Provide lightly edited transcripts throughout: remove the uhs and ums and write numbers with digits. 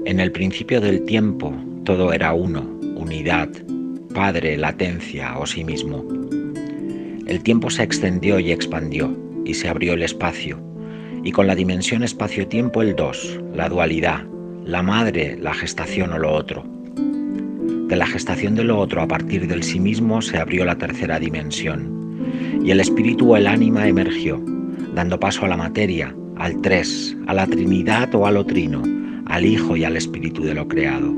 En el principio del tiempo todo era uno, unidad, Padre, latencia o sí mismo. El tiempo se extendió y expandió, y se abrió el espacio, y con la dimensión espacio-tiempo el dos, la dualidad, la madre, la gestación o lo otro. De la gestación de lo otro a partir del sí mismo se abrió la tercera dimensión, y el espíritu o el ánima emergió, dando paso a la materia, al tres, a la Trinidad o a lo trino, al Hijo y al Espíritu de lo creado.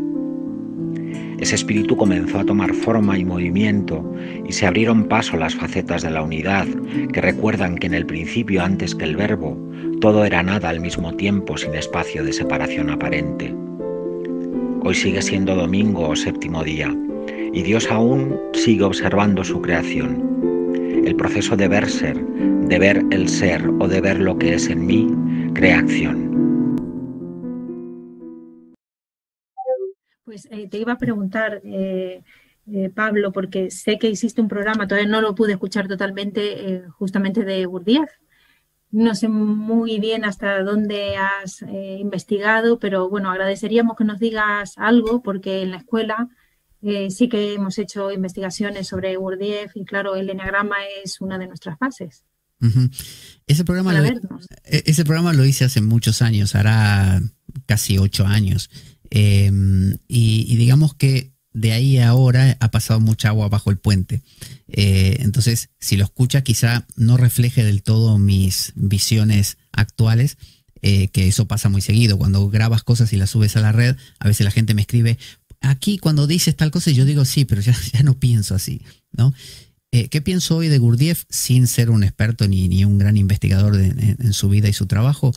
Ese espíritu comenzó a tomar forma y movimiento y se abrieron paso las facetas de la unidad que recuerdan que en el principio, antes que el verbo, todo era nada al mismo tiempo sin espacio de separación aparente. Hoy sigue siendo domingo o séptimo día y Dios aún sigue observando su creación. El proceso de ver ser, de ver el ser o de ver lo que es en mí, crea acción. Pues te iba a preguntar, Pablo, porque sé que hiciste un programa, todavía no lo pude escuchar totalmente, justamente de Gurdjieff. No sé muy bien hasta dónde has investigado, pero bueno, agradeceríamos que nos digas algo, porque en la escuela sí que hemos hecho investigaciones sobre Gurdjieff y claro, el eneagrama es una de nuestras bases. Uh-huh. Para vernos. Ese programa lo hice hace muchos años, hará casi 8 años. Y digamos que de ahí a ahora ha pasado mucha agua bajo el puente. Entonces, si lo escuchas, quizá no refleje del todo mis visiones actuales, que eso pasa muy seguido. Cuando grabas cosas y las subes a la red, a veces la gente me escribe, aquí cuando dices tal cosa, y yo digo, sí, pero ya no pienso así, ¿no? ¿Qué pienso hoy de Gurdjieff sin ser un experto ni un gran investigador en su vida y su trabajo?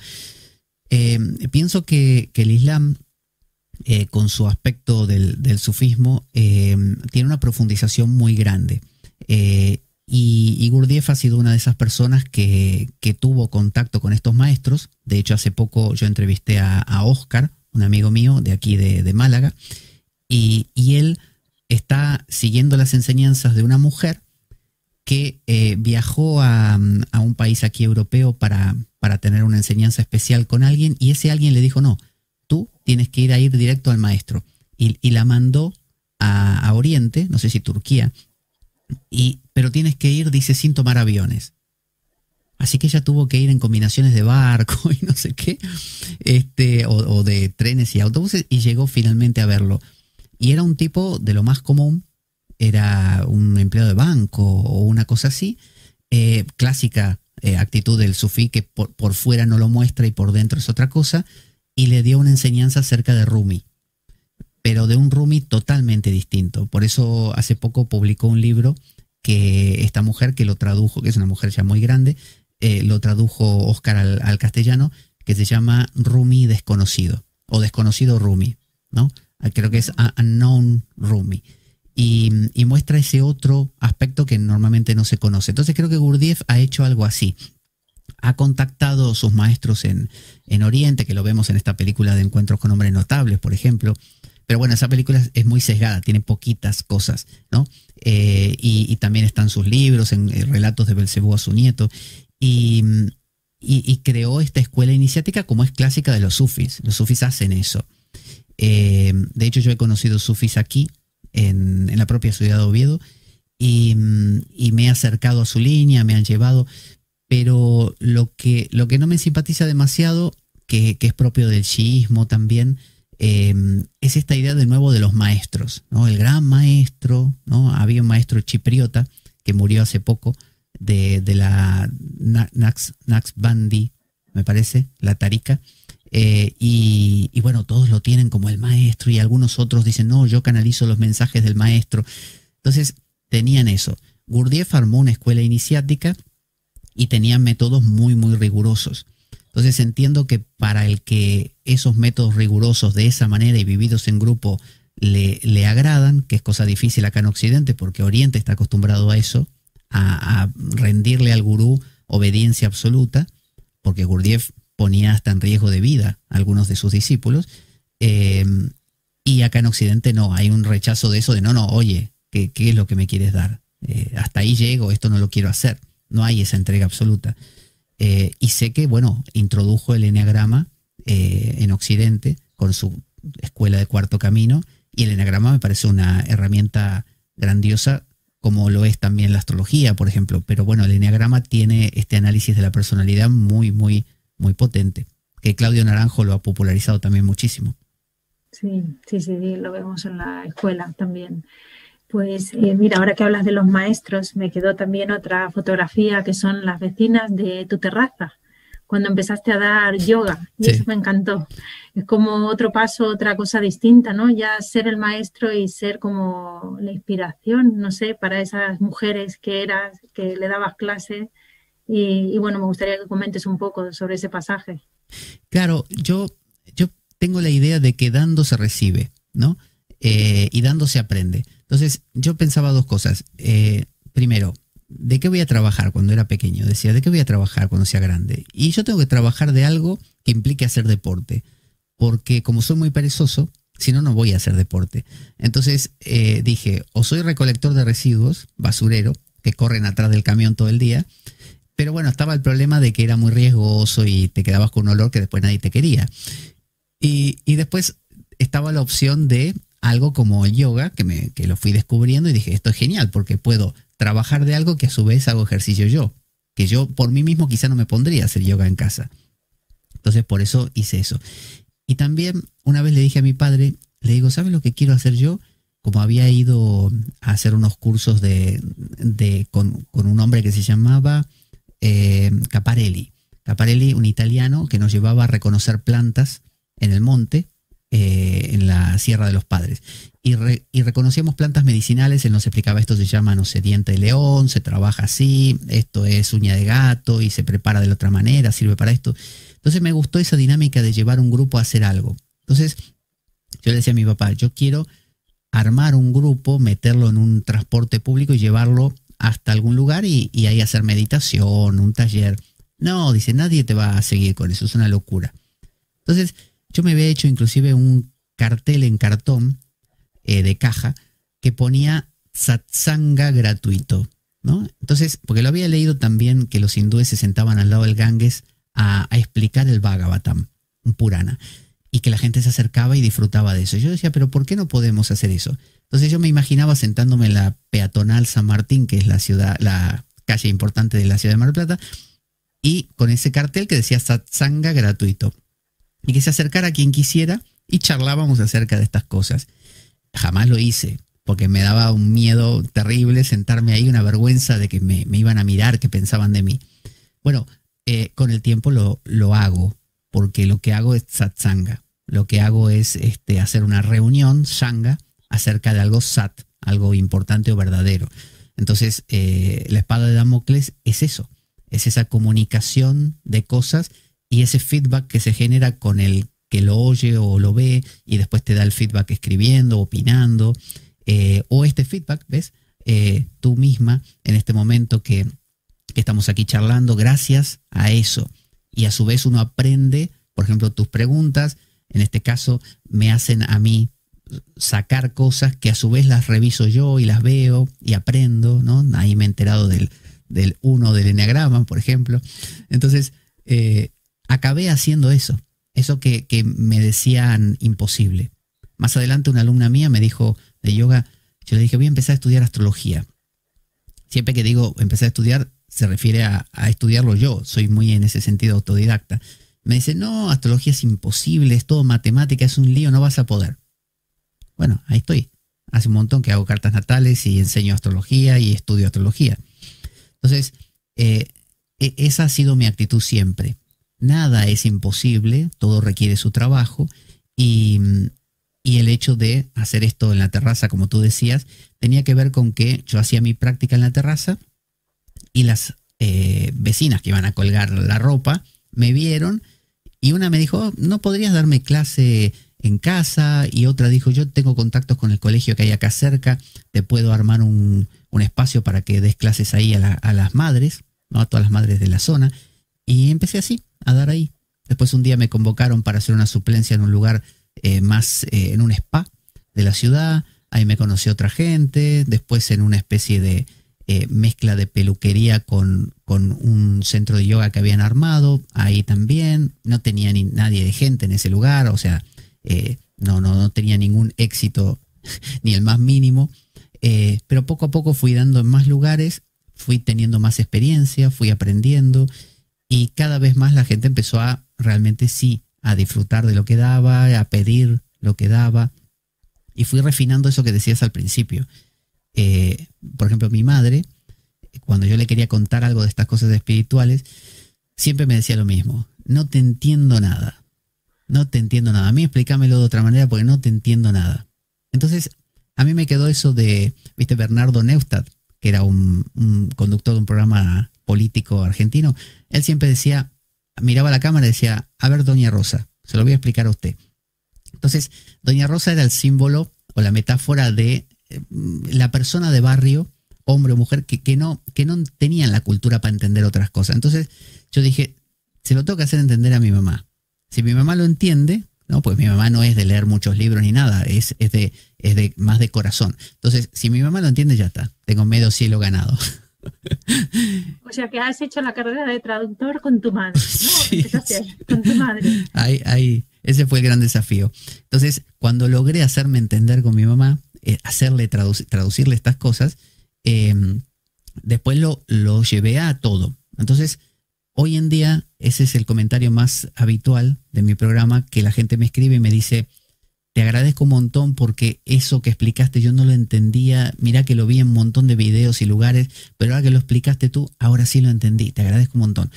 Pienso que el Islam, con su aspecto del sufismo, tiene una profundización muy grande. Y Gurdjieff ha sido una de esas personas que tuvo contacto con estos maestros. De hecho, hace poco yo entrevisté a Oscar, un amigo mío de aquí de Málaga, y él está siguiendo las enseñanzas de una mujer que viajó a un país aquí europeo para tener una enseñanza especial con alguien, y ese alguien le dijo, no, tú tienes que ir directo al maestro. Y la mandó a Oriente, no sé si Turquía, pero tienes que ir, dice, sin tomar aviones. Así que ella tuvo que ir en combinaciones de barco y no sé qué, o de trenes y autobuses, y llegó finalmente a verlo. Y era un tipo de lo más común, era un empleado de banco o una cosa así, clásica actitud del sufí que por fuera no lo muestra y por dentro es otra cosa, y le dio una enseñanza acerca de Rumi, pero de un Rumi totalmente distinto. Por eso hace poco publicó un libro que esta mujer que lo tradujo, que es una mujer ya muy grande, lo tradujo Oscar al castellano, que se llama Rumi Desconocido, o Desconocido Rumi, ¿no? Creo que es Unknown Rumi. Y muestra ese otro aspecto que normalmente no se conoce. Entonces creo que Gurdjieff ha hecho algo así. Ha contactado a sus maestros en Oriente, que lo vemos en esta película de Encuentros con Hombres Notables, por ejemplo. Pero bueno, esa película es muy sesgada, tiene poquitas cosas, ¿no? Y también están sus libros, en relatos de Belcebú a su nieto. Y creó esta escuela iniciática como es clásica de los sufis. Los sufis hacen eso. De hecho, yo he conocido sufis aquí, en la propia ciudad de Oviedo, y me he acercado a su línea, me han llevado, pero lo que no me simpatiza demasiado, que es propio del chiismo también, es esta idea de nuevo de los maestros, ¿no? El gran maestro, ¿no? Había un maestro chipriota que murió hace poco, de la Naqshbandi, me parece, la Tarika. Y bueno, todos lo tienen como el maestro, y algunos otros dicen, no, yo canalizo los mensajes del maestro. Entonces tenían eso. Gurdjieff armó una escuela iniciática y tenían métodos muy, muy rigurosos. Entonces entiendo que para el que esos métodos rigurosos de esa manera y vividos en grupo le agradan, que es cosa difícil acá en Occidente, porque Oriente está acostumbrado a eso, a rendirle al gurú obediencia absoluta, porque Gurdjieff ponía hasta en riesgo de vida a algunos de sus discípulos, y acá en Occidente no, hay un rechazo de eso, de no, oye, ¿qué es lo que me quieres dar? Hasta ahí llego, esto no lo quiero hacer. No hay esa entrega absoluta. Y sé que, bueno, introdujo el eneagrama en Occidente con su escuela de Cuarto Camino, y el eneagrama me parece una herramienta grandiosa, como lo es también la astrología, por ejemplo. Pero bueno, el eneagrama tiene este análisis de la personalidad muy, muy, muy potente, que Claudio Naranjo lo ha popularizado también muchísimo. Sí, sí, sí, lo vemos en la escuela también. Pues mira, ahora que hablas de los maestros, me quedó también otra fotografía que son las vecinas de tu terraza, cuando empezaste a dar yoga, y eso me encantó. Es como otro paso, otra cosa distinta, ¿no? Ya ser el maestro y ser como la inspiración, no sé, para esas mujeres que eras, que le dabas clase. Y bueno, me gustaría que comentes un poco sobre ese pasaje. Claro, yo tengo la idea de que dando se recibe, ¿no? Y dando se aprende. Entonces, yo pensaba dos cosas. Primero, ¿de qué voy a trabajar cuando era pequeño? Decía, ¿de qué voy a trabajar cuando sea grande? Y yo tengo que trabajar de algo que implique hacer deporte, porque como soy muy perezoso, si no, no voy a hacer deporte. Entonces dije, o soy recolector de residuos, basurero, que corren atrás del camión todo el día, pero bueno, estaba el problema de que era muy riesgoso y te quedabas con un olor que después nadie te quería. Y después estaba la opción de algo como el yoga, que lo fui descubriendo y dije, esto es genial, porque puedo trabajar de algo que a su vez hago ejercicio yo, que yo por mí mismo quizá no me pondría a hacer yoga en casa. Entonces por eso hice eso. Y también una vez le dije a mi padre, le digo, ¿sabes lo que quiero hacer yo? Como había ido a hacer unos cursos con un hombre que se llamaba Caparelli. Caparelli, un italiano que nos llevaba a reconocer plantas en el monte, en la Sierra de los Padres. Y reconocíamos plantas medicinales. Él nos explicaba, esto se llama, no sé, diente de león, se trabaja así, esto es uña de gato y se prepara de la otra manera, sirve para esto. Entonces me gustó esa dinámica de llevar un grupo a hacer algo. Entonces yo le decía a mi papá, yo quiero armar un grupo, meterlo en un transporte público y llevarlo hasta algún lugar y ahí hacer meditación, un taller. No, dice, nadie te va a seguir con eso, es una locura. Entonces yo me había hecho inclusive un cartel en cartón de caja que ponía satsanga gratuito, ¿no? Entonces, porque lo había leído también que los hindúes se sentaban al lado del Ganges a explicar el Bhagavatam, un Purana, y que la gente se acercaba y disfrutaba de eso. Yo decía, pero ¿por qué no podemos hacer eso? Entonces yo me imaginaba sentándome en la peatonal San Martín, que es la calle importante de la ciudad de Mar del Plata, y con ese cartel que decía satsanga gratuito, y que se acercara quien quisiera y charlábamos acerca de estas cosas. Jamás lo hice, porque me daba un miedo terrible sentarme ahí, una vergüenza de que me iban a mirar, que pensaban de mí. Bueno, con el tiempo lo hago, porque lo que hago es satsanga. Lo que hago es hacer una reunión, sanga, acerca de algo sat, algo importante o verdadero. Entonces, la espada de Damocles es eso, es esa comunicación de cosas y ese feedback que se genera con el que lo oye o lo ve y después te da el feedback escribiendo, opinando, o este feedback, ¿ves? Tú misma en este momento que estamos aquí charlando, gracias a eso. Y a su vez uno aprende, por ejemplo, tus preguntas, en este caso me hacen a mí sacar cosas que a su vez las reviso yo y las veo y aprendo, ¿no? Ahí me he enterado del 1 del eneagrama, por ejemplo. Entonces, acabé haciendo eso que me decían imposible. Más adelante una alumna mía me dijo de yoga, yo le dije, voy a empezar a estudiar astrología. Siempre que digo empezar a estudiar, se refiere a estudiarlo yo, soy muy en ese sentido autodidacta. Me dice, no, astrología es imposible, es todo matemática, es un lío, no vas a poder. Bueno, ahí estoy. Hace un montón que hago cartas natales y enseño astrología y estudio astrología. Entonces, esa ha sido mi actitud siempre. Nada es imposible, todo requiere su trabajo y el hecho de hacer esto en la terraza, como tú decías, tenía que ver con que yo hacía mi práctica en la terraza y las vecinas que iban a colgar la ropa me vieron y una me dijo, oh, ¿no podrías darme clase en casa? Y otra dijo, yo tengo contactos con el colegio que hay acá cerca, te puedo armar un espacio para que des clases ahí a las madres, ¿no? A todas las madres de la zona. Y empecé así, a dar ahí. Después un día me convocaron para hacer una suplencia en un lugar en un spa de la ciudad. Ahí me conoció otra gente. Después en una especie de mezcla de peluquería con un centro de yoga que habían armado. Ahí también. No tenía ni nadie de gente en ese lugar. O sea, no tenía ningún éxito, ni el más mínimo, pero poco a poco fui dando en más lugares, fui teniendo más experiencia, fui aprendiendo, y cada vez más la gente empezó a realmente sí, a disfrutar de lo que daba, a pedir lo que daba, y fui refinando eso que decías al principio. Por ejemplo, mi madre, cuando yo le quería contar algo de estas cosas espirituales, siempre me decía lo mismo: no te entiendo nada, no te entiendo nada, a mí explícamelo de otra manera porque no te entiendo nada. Entonces, a mí me quedó eso de, viste, Bernardo Neustadt, que era un conductor de un programa político argentino. Él siempre decía, miraba a la cámara y decía: a ver, doña Rosa, se lo voy a explicar a usted. Entonces, doña Rosa era el símbolo o la metáfora de la persona de barrio, hombre o mujer, que no tenían la cultura para entender otras cosas. Entonces yo dije, se lo tengo que hacer entender a mi mamá. Si mi mamá lo entiende, ¿no? Pues mi mamá no es de leer muchos libros ni nada, es de más de corazón. Entonces, si mi mamá lo entiende, ya está, tengo medio cielo ganado. O sea que has hecho la carrera de traductor con tu madre, ¿no? Sí, Empezaste con tu madre. Ese fue el gran desafío. Entonces, cuando logré hacerme entender con mi mamá, traducirle estas cosas, después lo llevé a todo. Entonces, hoy en día, ese es el comentario más habitual de mi programa, que la gente me escribe y me dice: te agradezco un montón porque eso que explicaste yo no lo entendía, mirá que lo vi en un montón de videos y lugares, pero ahora que lo explicaste tú, ahora sí lo entendí, te agradezco un montón.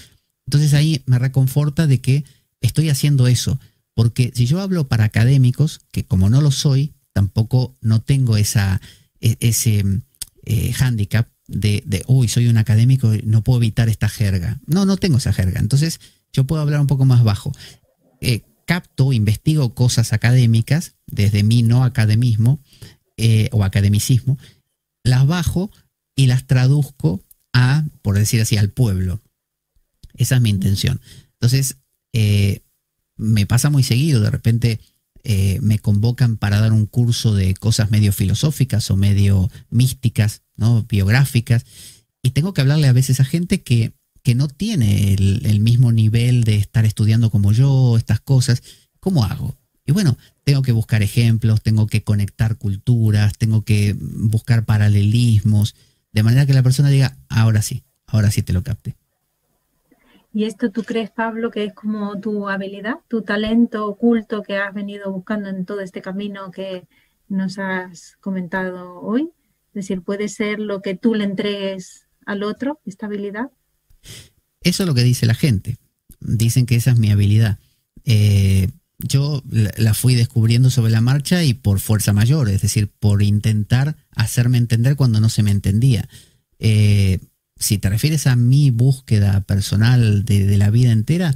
Entonces ahí me reconforta de que estoy haciendo eso, porque si yo hablo para académicos, que como no lo soy, tampoco no tengo ese hándicap de uy, soy un académico, no puedo evitar esta jerga. No tengo esa jerga, entonces yo puedo hablar un poco más bajo. Capto, investigo cosas académicas desde mi no academismo o academicismo, las bajo y las traduzco por decir así, al pueblo. Esa es mi intención. Entonces, me pasa muy seguido, de repente me convocan para dar un curso de cosas medio filosóficas o medio místicas, ¿no? Biográficas, y tengo que hablarle a veces a gente que no tiene el mismo nivel de estar estudiando como yo, estas cosas. ¿Cómo hago? Y bueno, tengo que buscar ejemplos, tengo que conectar culturas, tengo que buscar paralelismos, de manera que la persona diga, ahora sí te lo capté. ¿Y esto tú crees, Pablo, que es como tu habilidad, tu talento oculto que has venido buscando en todo este camino que nos has comentado hoy? Es decir, ¿puede ser lo que tú le entregues al otro, esta habilidad? Eso es lo que dice la gente. Dicen que esa es mi habilidad. Yo la fui descubriendo sobre la marcha y por fuerza mayor, es decir, por intentar hacerme entender cuando no se me entendía. Si te refieres a mi búsqueda personal de la vida entera,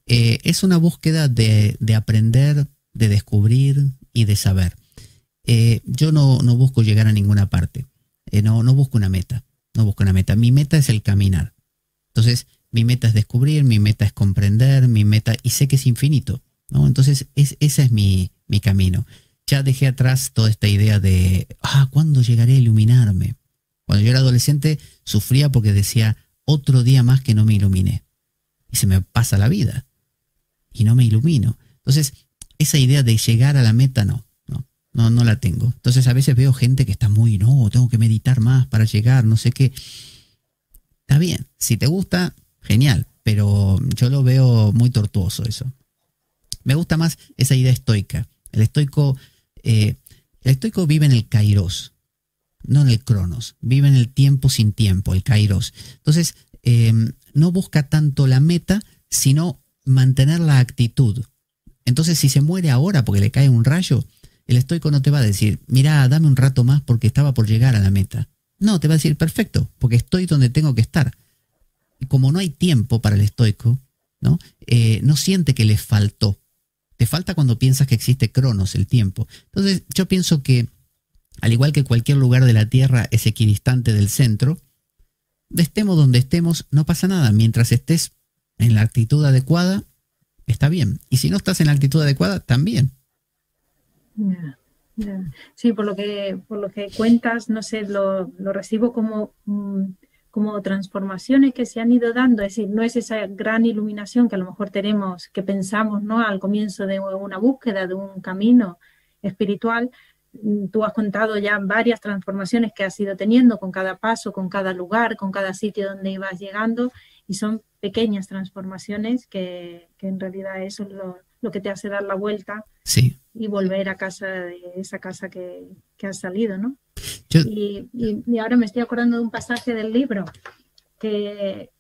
es una búsqueda de aprender, de descubrir y de saber. Yo no busco llegar a ninguna parte. No busco una meta. No busco una meta. Mi meta es el caminar. Entonces, mi meta es descubrir, mi meta es comprender, y sé que es infinito, ¿no? Entonces, ese es mi camino. Ya dejé atrás toda esta idea de, ¿cuándo llegaré a iluminarme? Cuando yo era adolescente, sufría porque decía, otro día más que no me iluminé. Y se me pasa la vida. Y no me ilumino. Entonces, esa idea de llegar a la meta, no la tengo. Entonces, a veces veo gente que está tengo que meditar más para llegar, no sé qué. Está bien, si te gusta, genial, pero yo lo veo muy tortuoso eso. Me gusta más esa idea estoica. El estoico vive en el kairos, no en el cronos. Vive en el tiempo sin tiempo, el kairos. Entonces, no busca tanto la meta, sino mantener la actitud. Entonces, si se muere ahora porque le cae un rayo, el estoico no te va a decir, mira, dame un rato más porque estaba por llegar a la meta. No, te va a decir, perfecto, porque estoy donde tengo que estar. Y como no hay tiempo para el estoico, ¿no? No siente que le faltó. Te falta cuando piensas que existe Cronos, el tiempo. Entonces, yo pienso que, al igual que cualquier lugar de la Tierra es equidistante del centro, estemos donde estemos, no pasa nada. Mientras estés en la actitud adecuada, está bien. Y si no estás en la actitud adecuada, también. Sí, por lo que cuentas, no sé, lo recibo como transformaciones que se han ido dando, es decir, no es esa gran iluminación que a lo mejor tenemos, que pensamos, ¿no? Al comienzo de una búsqueda, de un camino, espiritual. Tú has contado ya varias transformaciones que has ido teniendo con cada paso, con cada lugar, con cada sitio donde ibas llegando, y son pequeñas transformaciones que en realidad eso es lo que te hace dar la vuelta, sí, y volver a casa, de esa casa que has salido, ¿no? Yo- Y ahora me estoy acordando de un pasaje del libro que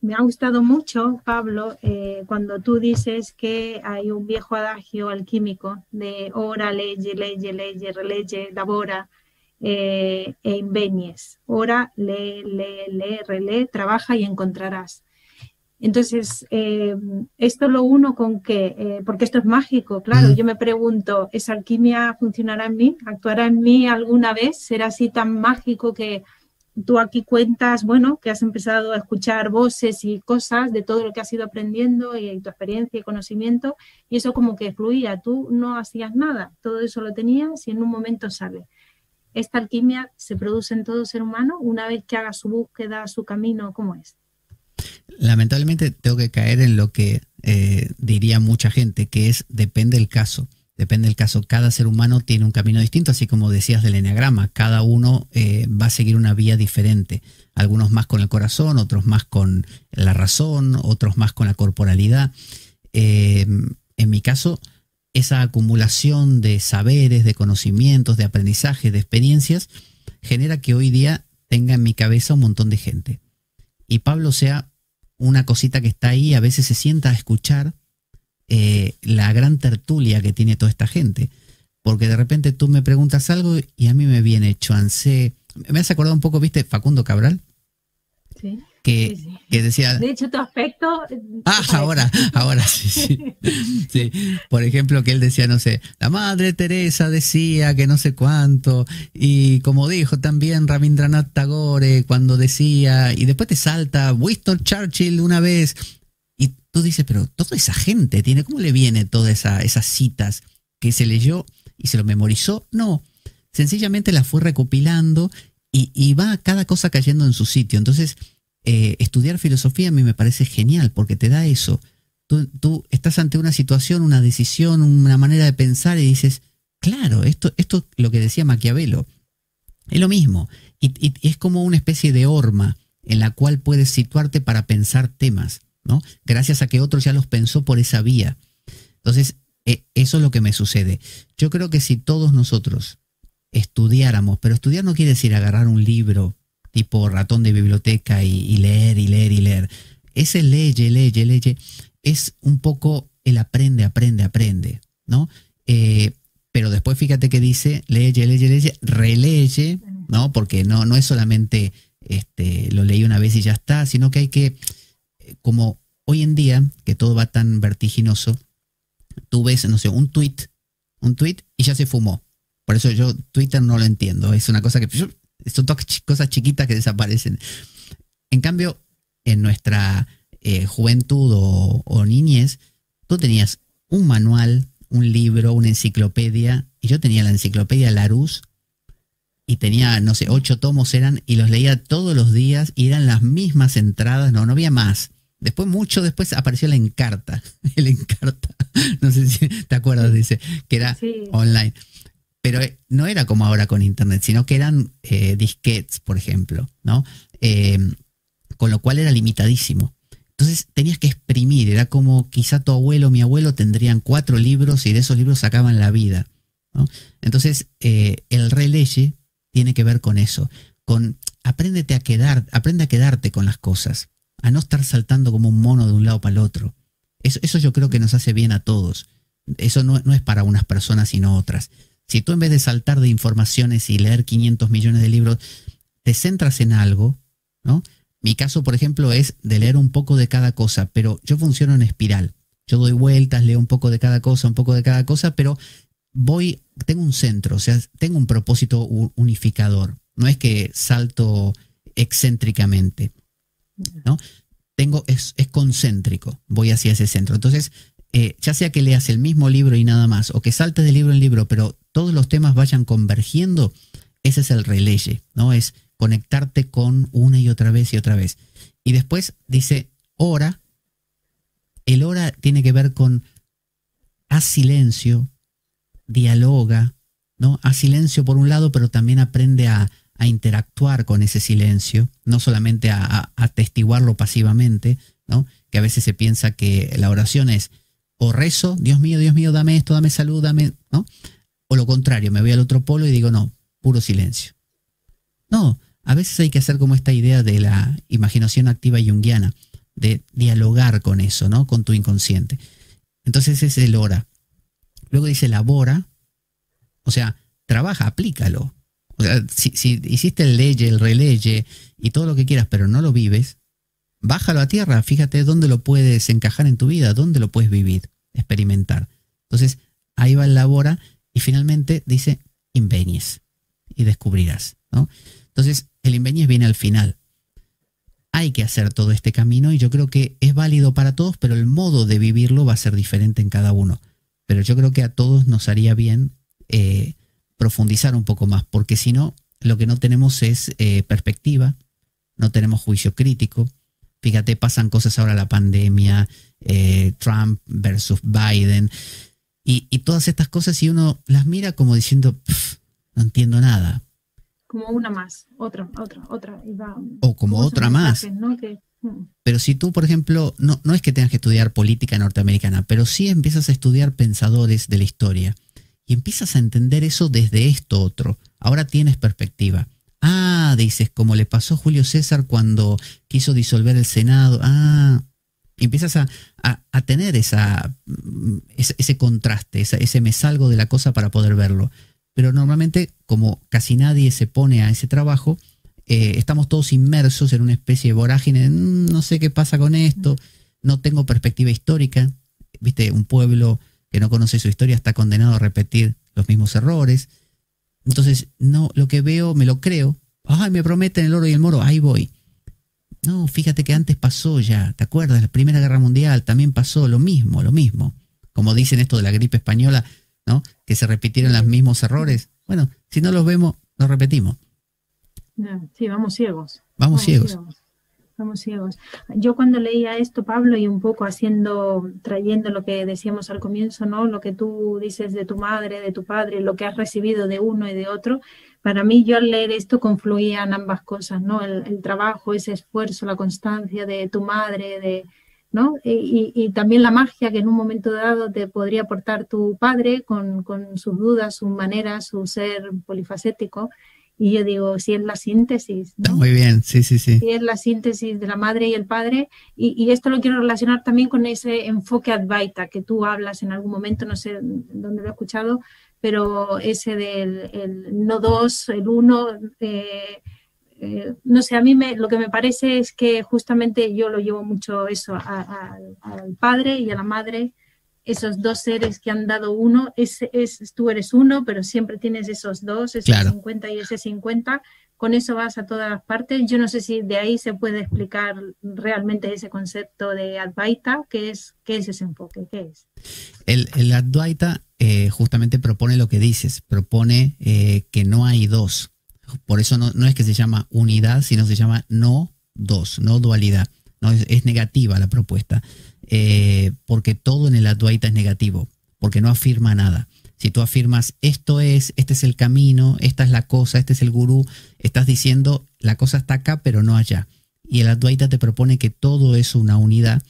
me ha gustado mucho, Pablo, cuando tú dices que hay un viejo adagio alquímico de ora, legge, legge, legge, relegge, labora, e invenies. Ora, lee, lee, lee, relee, trabaja y encontrarás. Entonces, esto lo uno con que, porque esto es mágico, claro, yo me pregunto, ¿esa alquimia funcionará en mí? ¿Actuará en mí alguna vez? ¿Será así tan mágico que tú aquí cuentas, bueno, que has empezado a escuchar voces y cosas de todo lo que has ido aprendiendo y tu experiencia y conocimiento, y eso como que fluía, tú no hacías nada, todo eso lo tenías y en un momento sale? ¿Esta alquimia se produce en todo ser humano una vez que haga su búsqueda, su camino? ¿Cómo es? Lamentablemente tengo que caer en lo que diría mucha gente, que es depende del caso. Depende del caso. Cada ser humano tiene un camino distinto, así como decías del eneagrama. Cada uno va a seguir una vía diferente. Algunos más con el corazón, otros más con la razón, otros más con la corporalidad. En mi caso, esa acumulación de saberes, de conocimientos, de aprendizaje, de experiencias, genera que hoy día tenga en mi cabeza un montón de gente. Y Pablo sea una cosita que está ahí, a veces se sienta a escuchar la gran tertulia que tiene toda esta gente. Porque de repente tú me preguntas algo y a mí me viene Chuancé. Me has acordado un poco, ¿viste? Facundo Cabral. Sí. Que, Sí. que decía... De hecho, tu aspecto... Ahora sí. Sí. Por ejemplo, que él decía, no sé, la Madre Teresa decía que no sé cuánto, y como dijo también Rabindranath Tagore cuando decía, y después te salta Winston Churchill una vez, y tú dices, pero toda esa gente tiene, ¿cómo le viene todas esas citas que se leyó y se lo memorizó? No, sencillamente las fue recopilando y va cada cosa cayendo en su sitio. Entonces, estudiar filosofía a mí me parece genial porque te da eso. Tú estás ante una situación, una decisión, una manera de pensar y dices, claro, esto lo que decía Maquiavelo, es lo mismo. Y es como una especie de horma en la cual puedes situarte para pensar temas, ¿no? Gracias a que otro ya los pensó por esa vía. Entonces, eso es lo que me sucede. Yo creo que si todos nosotros estudiáramos, pero estudiar no quiere decir agarrar un libro tipo ratón de biblioteca y leer y leer y leer. Ese leye, es un poco el aprende, ¿no? Pero después fíjate que dice leye, releye, ¿no? Porque no es solamente lo leí una vez y ya está, sino que hay que, como hoy en día, que todo va tan vertiginoso, tú ves, no sé, un tweet y ya se fumó. Por eso yo Twitter no lo entiendo. Es una cosa que... son todas cosas chiquitas que desaparecen. En cambio, en nuestra juventud o niñez, tú tenías un manual, un libro, una enciclopedia, y yo tenía la enciclopedia Larousse, y tenía, no sé, 8 tomos eran, y los leía todos los días, y eran las mismas entradas, no había más. Mucho después apareció el Encarta, no sé si te acuerdas de ese, que era online. Pero no era como ahora con internet, sino que eran disquetes, por ejemplo, ¿no? Con lo cual era limitadísimo. Entonces tenías que exprimir, era como quizá tu abuelo o mi abuelo tendrían 4 libros y de esos libros sacaban la vida, ¿no? Entonces el releye tiene que ver con eso, con aprende a quedarte con las cosas, a no estar saltando como un mono de un lado para el otro. Eso yo creo que nos hace bien a todos. Eso no es para unas personas sino otras. Si tú en vez de saltar de informaciones y leer 500 millones de libros, te centras en algo, ¿no? Mi caso, por ejemplo, es de leer un poco de cada cosa, pero yo funciono en espiral. Yo doy vueltas, leo un poco de cada cosa, pero tengo un centro, o sea, tengo un propósito unificador. No es que salto excéntricamente, ¿no? Es concéntrico, voy hacia ese centro. Entonces, ya sea que leas el mismo libro y nada más, o que saltes de libro en libro, pero todos los temas vayan convergiendo, ese es el releye, ¿no? Es conectarte con una y otra vez. Y después dice ora. El ora tiene que ver con haz silencio, dialoga, ¿no? Haz silencio por un lado, pero también aprende a interactuar con ese silencio, no solamente a atestiguarlo pasivamente, ¿no? Que a veces se piensa que la oración es o rezo, Dios mío, dame esto, dame salud, dame, ¿no? O lo contrario, me voy al otro polo y digo, no, puro silencio. No, a veces hay que hacer como esta idea de la imaginación activa junguiana, de dialogar con eso, ¿no? Con tu inconsciente. Entonces es el ora. Luego dice labora, o sea, trabaja, aplícalo. O sea, si hiciste el leye, el releye y todo lo que quieras, pero no lo vives, bájalo a tierra, fíjate dónde lo puedes encajar en tu vida, dónde lo puedes vivir, experimentar. Entonces, ahí va el labora y finalmente dice invenies y descubrirás, ¿no? Entonces, el invenies viene al final. Hay que hacer todo este camino y yo creo que es válido para todos, pero el modo de vivirlo va a ser diferente en cada uno. Pero yo creo que a todos nos haría bien profundizar un poco más, porque si no, lo que no tenemos es perspectiva, no tenemos juicio crítico. Fíjate, pasan cosas ahora, la pandemia, Trump versus Biden, y todas estas cosas y uno las mira como diciendo, no entiendo nada. Como una más, otra. Y va, o como otra más. ¿No? Pero si tú, por ejemplo, no es que tengas que estudiar política norteamericana, pero sí empiezas a estudiar pensadores de la historia y empiezas a entender eso desde esto otro. Ahora tienes perspectiva. Ah, dices, como le pasó a Julio César cuando quiso disolver el Senado. Ah, y empiezas a tener ese contraste, ese me salgo de la cosa para poder verlo. Pero normalmente, como casi nadie se pone a ese trabajo, estamos todos inmersos en una especie de vorágine. No sé qué pasa con esto, no tengo perspectiva histórica. Viste, un pueblo que no conoce su historia está condenado a repetir los mismos errores. Entonces, no, lo que veo me lo creo. Ay, me prometen el oro y el moro, ahí voy. No, fíjate que antes pasó ya, ¿te acuerdas? La Primera Guerra Mundial también pasó lo mismo. Como dicen esto de la gripe española, ¿no? Que se repitieron los mismos errores. Bueno, si no los vemos, los repetimos. Sí, vamos ciegos. Vamos ciegos. Vamos ciegos. Yo cuando leía esto, Pablo, y un poco trayendo lo que decíamos al comienzo, ¿no? Lo que tú dices de tu madre, de tu padre, lo que has recibido de uno y de otro, para mí yo al leer esto confluían ambas cosas, ¿no? El trabajo, ese esfuerzo, la constancia de tu madre, ¿no? Y también la magia que en un momento dado te podría aportar tu padre con sus dudas, sus maneras, su ser polifacético. Y yo digo, si es la síntesis, ¿no? Está muy bien, sí. Si es la síntesis de la madre y el padre. Y esto lo quiero relacionar también con ese enfoque Advaita que tú hablas en algún momento, no sé dónde lo he escuchado, pero ese del el no dos, el uno, no sé, a mí lo que me parece es que justamente yo lo llevo mucho eso al padre y a la madre, esos dos seres que han dado uno, tú eres uno, pero siempre tienes esos dos, ese claro. 50 y ese 50, con eso vas a todas partes. Yo no sé si de ahí se puede explicar realmente ese concepto de Advaita. ¿Qué es ese enfoque? ¿Qué es? El Advaita justamente propone lo que dices, propone que no hay dos. Por eso no es que se llama unidad, sino se llama no dos, no dualidad. No, es negativa la propuesta. Porque todo en el Advaita es negativo, porque no afirma nada. Si tú afirmas este es el camino, esta es la cosa, este es el gurú, estás diciendo la cosa está acá pero no allá. Y el Advaita te propone que todo es una unidad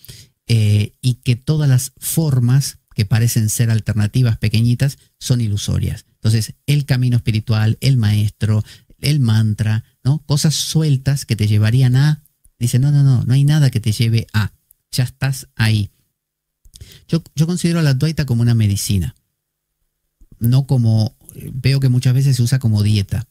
y que todas las formas que parecen ser alternativas pequeñitas son ilusorias. Entonces el camino espiritual, el maestro, el mantra, ¿no? Cosas sueltas que te llevarían a, dice no hay nada que te lleve a. Ya estás ahí. Yo considero a la Advaita como una medicina. No como, veo que muchas veces se usa como dieta.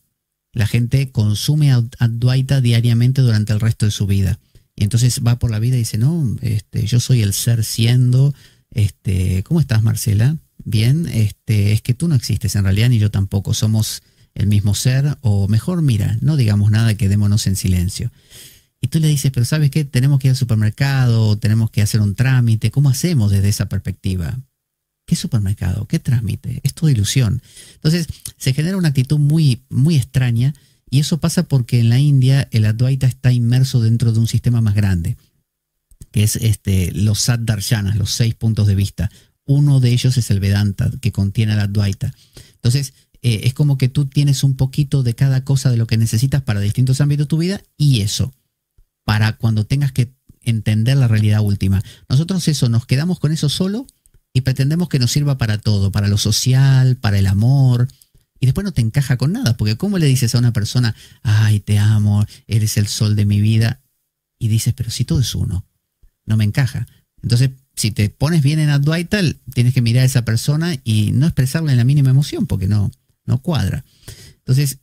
La gente consume Advaita diariamente durante el resto de su vida. Y entonces va por la vida y dice, no, yo soy el ser siendo. ¿Cómo estás, Marcela? Bien, es que tú no existes en realidad, ni yo tampoco. Somos el mismo ser, o mejor, mira, no digamos nada, quedémonos en silencio. Y tú le dices, pero ¿sabes qué? Tenemos que ir al supermercado, tenemos que hacer un trámite. ¿Cómo hacemos desde esa perspectiva? ¿Qué supermercado? ¿Qué trámite? Es toda ilusión. Entonces, se genera una actitud muy, muy extraña y eso pasa porque en la India el Advaita está inmerso dentro de un sistema más grande, que es los Sat Darshanas, los 6 puntos de vista. uno de ellos es el Vedanta, que contiene la Advaita. Entonces, es como que tú tienes un poquito de cada cosa de lo que necesitas para distintos ámbitos de tu vida, y eso, para cuando tengas que entender la realidad última. Nosotros nos quedamos con eso solo y pretendemos que nos sirva para todo, para lo social, para el amor, y después no te encaja con nada, porque ¿cómo le dices a una persona, ay, te amo, eres el sol de mi vida? Y dices, pero si todo es uno, no me encaja. Entonces, si te pones bien en Advaita, tienes que mirar a esa persona y no expresarle la mínima emoción, porque no cuadra. Entonces,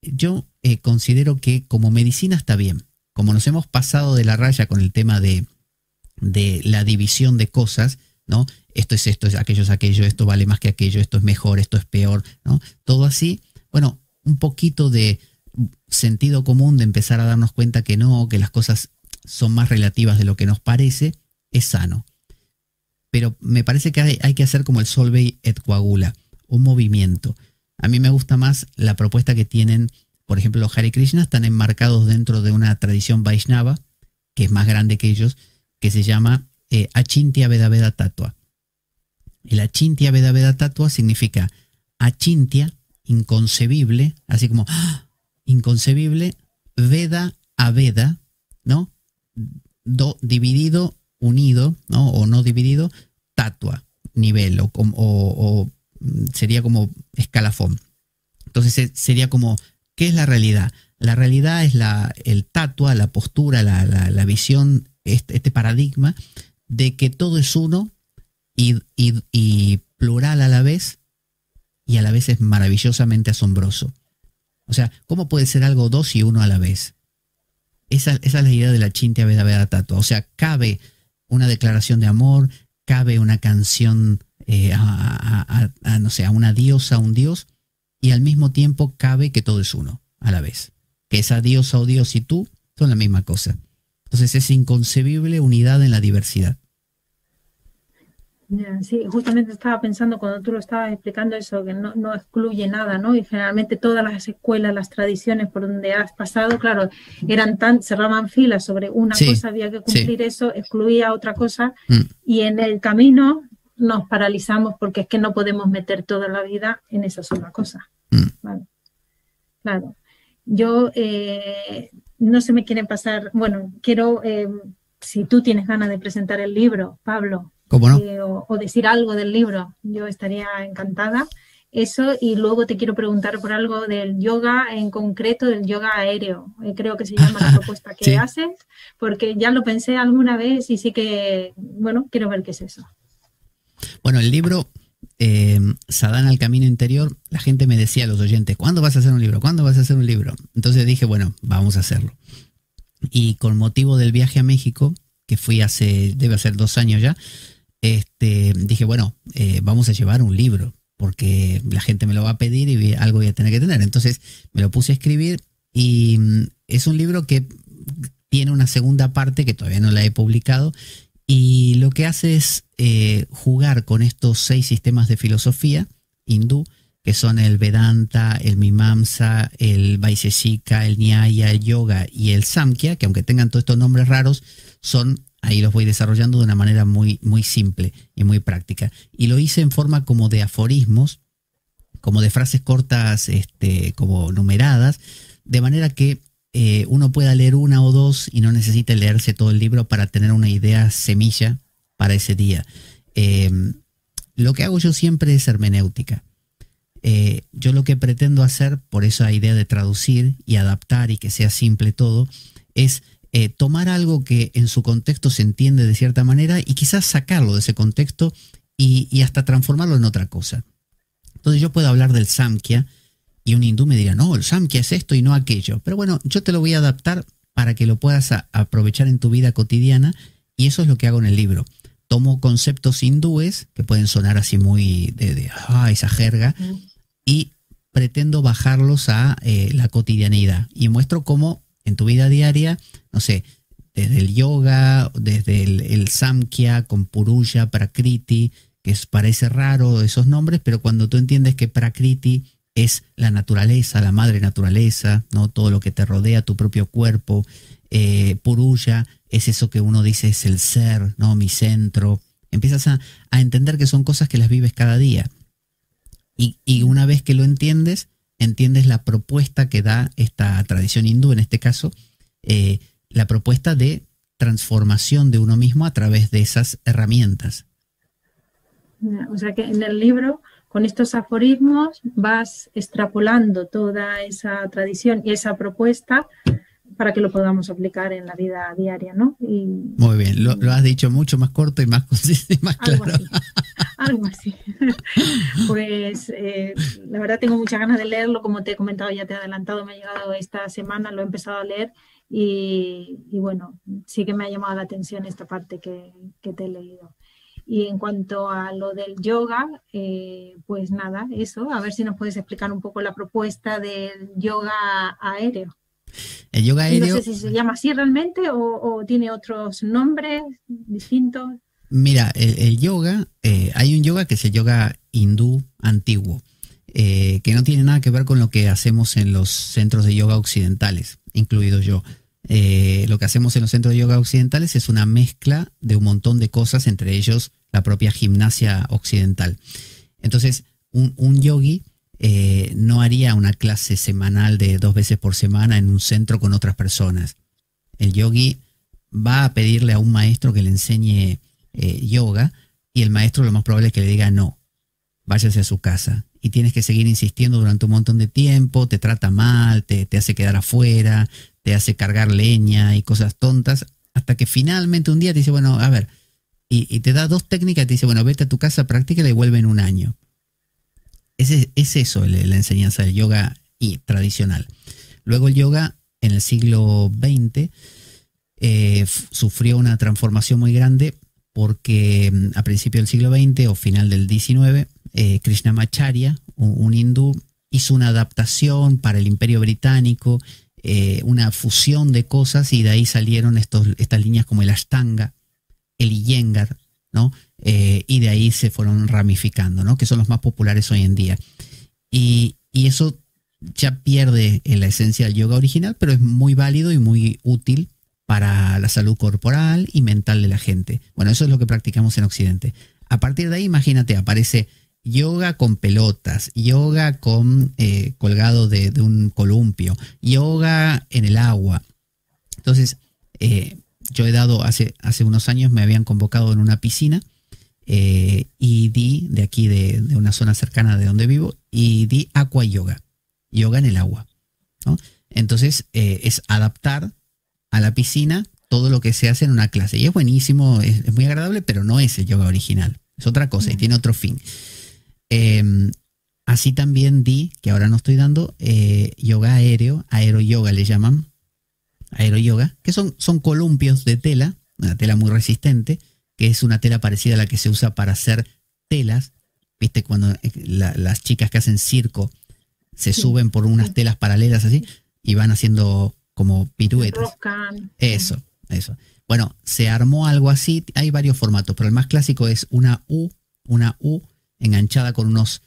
yo considero que como medicina está bien. Como nos hemos pasado de la raya con el tema de la división de cosas, ¿no? Esto es aquello es aquello, esto vale más que aquello, esto es mejor, esto es peor, ¿no? Todo así, bueno, un poquito de sentido común de empezar a darnos cuenta que no, que las cosas son más relativas de lo que nos parece, es sano. Pero me parece que hay que hacer como el Solvay et Coagula, un movimiento. A mí me gusta más la propuesta que tienen, por ejemplo, los Hare Krishna están enmarcados dentro de una tradición Vaishnava, que es más grande que ellos, que se llama Achintya Veda Veda Tattva. El Achintya Veda Veda Tattva significa Achintya, inconcebible, así como inconcebible, Veda a Veda, ¿no? Dividido, unido, ¿no? O no dividido, Tattva, nivel, o sería como escalafón. Entonces sería como, ¿qué es la realidad? La realidad es el tattva, la postura, la visión, este paradigma de que todo es uno y plural a la vez, y a la vez es maravillosamente asombroso. O sea, ¿cómo puede ser algo dos y uno a la vez? Esa es la idea de la Achintya Veda Veda Tattva. O sea, cabe una declaración de amor, cabe una canción no sé, a una diosa, a un dios, y al mismo tiempo cabe que todo es uno a la vez. Que esa diosa o dios y tú son la misma cosa. Entonces es inconcebible unidad en la diversidad. Sí, justamente estaba pensando cuando tú lo estabas explicando eso, que no excluye nada, ¿no? Y generalmente todas las escuelas, las tradiciones por donde has pasado, claro, cerraban filas sobre una cosa, había que cumplir eso, excluía otra cosa, y en el camino nos paralizamos porque es que no podemos meter toda la vida en esa sola cosa. Vale. Claro. Yo no se me quiere pasar, bueno, quiero, si tú tienes ganas de presentar el libro, Pablo, ¿cómo no? O decir algo del libro, yo estaría encantada. Eso, y luego te quiero preguntar por algo del yoga, en concreto del yoga aéreo. Creo que se llama la propuesta que haces, porque ya lo pensé alguna vez y sí que, bueno, quiero ver qué es eso. Bueno, el libro Sadhana al camino interior, la gente me decía, los oyentes, ¿cuándo vas a hacer un libro? ¿Cuándo vas a hacer un libro? Entonces dije, bueno, vamos a hacerlo. Y con motivo del viaje a México, que fui debe ser 2 años ya, dije, bueno, vamos a llevar un libro, porque la gente me lo va a pedir y algo voy a tener que tener. Entonces me lo puse a escribir y es un libro que tiene una segunda parte que todavía no la he publicado, y lo que hace es jugar con estos 6 sistemas de filosofía hindú, que son el Vedanta, el Mimamsa, el Vaisheshika, el Nyaya, el Yoga y el Samkhya, que aunque tengan todos estos nombres raros, ahí los voy desarrollando de una manera muy, muy simple y muy práctica. Y lo hice en forma como de aforismos, como de frases cortas, como numeradas, de manera que uno pueda leer 1 o 2 y no necesite leerse todo el libro para tener una idea semilla para ese día. Lo que hago yo siempre es hermenéutica. Yo lo que pretendo hacer, por esa idea de traducir y adaptar y que sea simple todo, es tomar algo que en su contexto se entiende de cierta manera y quizás sacarlo de ese contexto y hasta transformarlo en otra cosa. Entonces yo puedo hablar del Samkhya y un hindú me dirá, no, el Samkhya es esto y no aquello. Pero bueno, yo te lo voy a adaptar para que lo puedas aprovechar en tu vida cotidiana, y eso es lo que hago en el libro. Tomo conceptos hindúes que pueden sonar así muy esa jerga, y pretendo bajarlos a la cotidianidad y muestro cómo en tu vida diaria, no sé, desde el yoga, desde el Samkhya con Puruja, Prakriti, que parece raro esos nombres, pero cuando tú entiendes que Prakriti es la naturaleza, la madre naturaleza, ¿no? Todo lo que te rodea, tu propio cuerpo. Puruja es eso que uno dice es el ser, ¿no? Mi centro. Empiezas a entender que son cosas que las vives cada día. Y una vez que lo entiendes la propuesta que da esta tradición hindú, en este caso, la propuesta de transformación de uno mismo a través de esas herramientas. O sea que en el libro, con estos aforismos, vas extrapolando toda esa tradición y esa propuesta para que lo podamos aplicar en la vida diaria, ¿no? Muy bien, lo has dicho mucho más corto y más conciso y más claro. Algo así. Pues la verdad tengo muchas ganas de leerlo, como te he comentado, ya te he adelantado, me ha llegado esta semana, lo he empezado a leer y bueno, sí que me ha llamado la atención esta parte que te he leído. Y en cuanto a lo del yoga, pues nada, eso, a ver si nos puedes explicar un poco la propuesta del yoga aéreo. El yoga aéreo... No sé si se llama así realmente o tiene otros nombres distintos. Mira, el yoga, hay un yoga que es el yoga hindú antiguo, que no tiene nada que ver con lo que hacemos en los centros de yoga occidentales, incluido yo. Lo que hacemos en los centros de yoga occidentales es una mezcla de un montón de cosas, entre ellos la propia gimnasia occidental. Entonces, un yogi no haría una clase semanal de 2 veces por semana en un centro con otras personas. El yogi va a pedirle a un maestro que le enseñe yoga y el maestro lo más probable es que le diga no, váyase a su casa. Y tienes que seguir insistiendo durante un montón de tiempo, te trata mal, te hace quedar afuera, te hace cargar leña y cosas tontas, hasta que finalmente un día te dice, bueno, a ver, y te da 2 técnicas, te dice, bueno, vete a tu casa, practícala y vuelve en un año. Es eso la enseñanza del yoga tradicional. Luego el yoga en el siglo XX sufrió una transformación muy grande porque a principios del siglo XX o final del XIX, Krishnamacharya, un hindú, hizo una adaptación para el Imperio Británico, una fusión de cosas, y de ahí salieron estas líneas como el Ashtanga, el Iyengar, ¿no? Y de ahí se fueron ramificando, ¿no? Que son los más populares hoy en día. Y eso ya pierde la esencia del yoga original, pero es muy válido y muy útil para la salud corporal y mental de la gente. Bueno, eso es lo que practicamos en Occidente. A partir de ahí, imagínate, aparece yoga con pelotas, yoga con colgado de un columpio, yoga en el agua. Entonces, yo he dado, hace unos años me habían convocado en una piscina y di, de aquí de una zona cercana de donde vivo, y di aqua yoga, yoga en el agua, ¿no? Entonces, es adaptar a la piscina todo lo que se hace en una clase. Y es buenísimo, es muy agradable, pero no es el yoga original. Es otra cosa y tiene otro fin. Así también di, que ahora no estoy dando, yoga aéreo, aeroyoga le llaman, aeroyoga, que son columpios de tela, una tela muy resistente, que es una tela parecida a la que se usa para hacer telas. ¿Viste? Cuando las chicas que hacen circo se suben por unas telas paralelas así y van haciendo como piruetas. Eso. Bueno, se armó algo así, hay varios formatos, pero el más clásico es una U enganchada con unos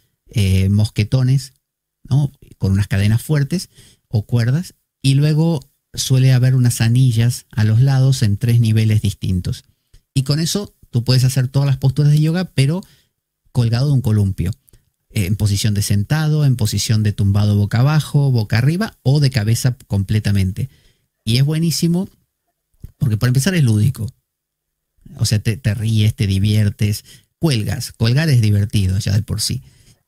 mosquetones, ¿no? Con unas cadenas fuertes o cuerdas, y luego suele haber unas anillas a los lados en 3 niveles distintos. Y con eso tú puedes hacer todas las posturas de yoga, pero colgado de un columpio, en posición de sentado, en posición de tumbado boca abajo, boca arriba o de cabeza completamente. Y es buenísimo porque, por empezar, es lúdico. O sea, te ríes, te diviertes, colgar es divertido ya de por sí.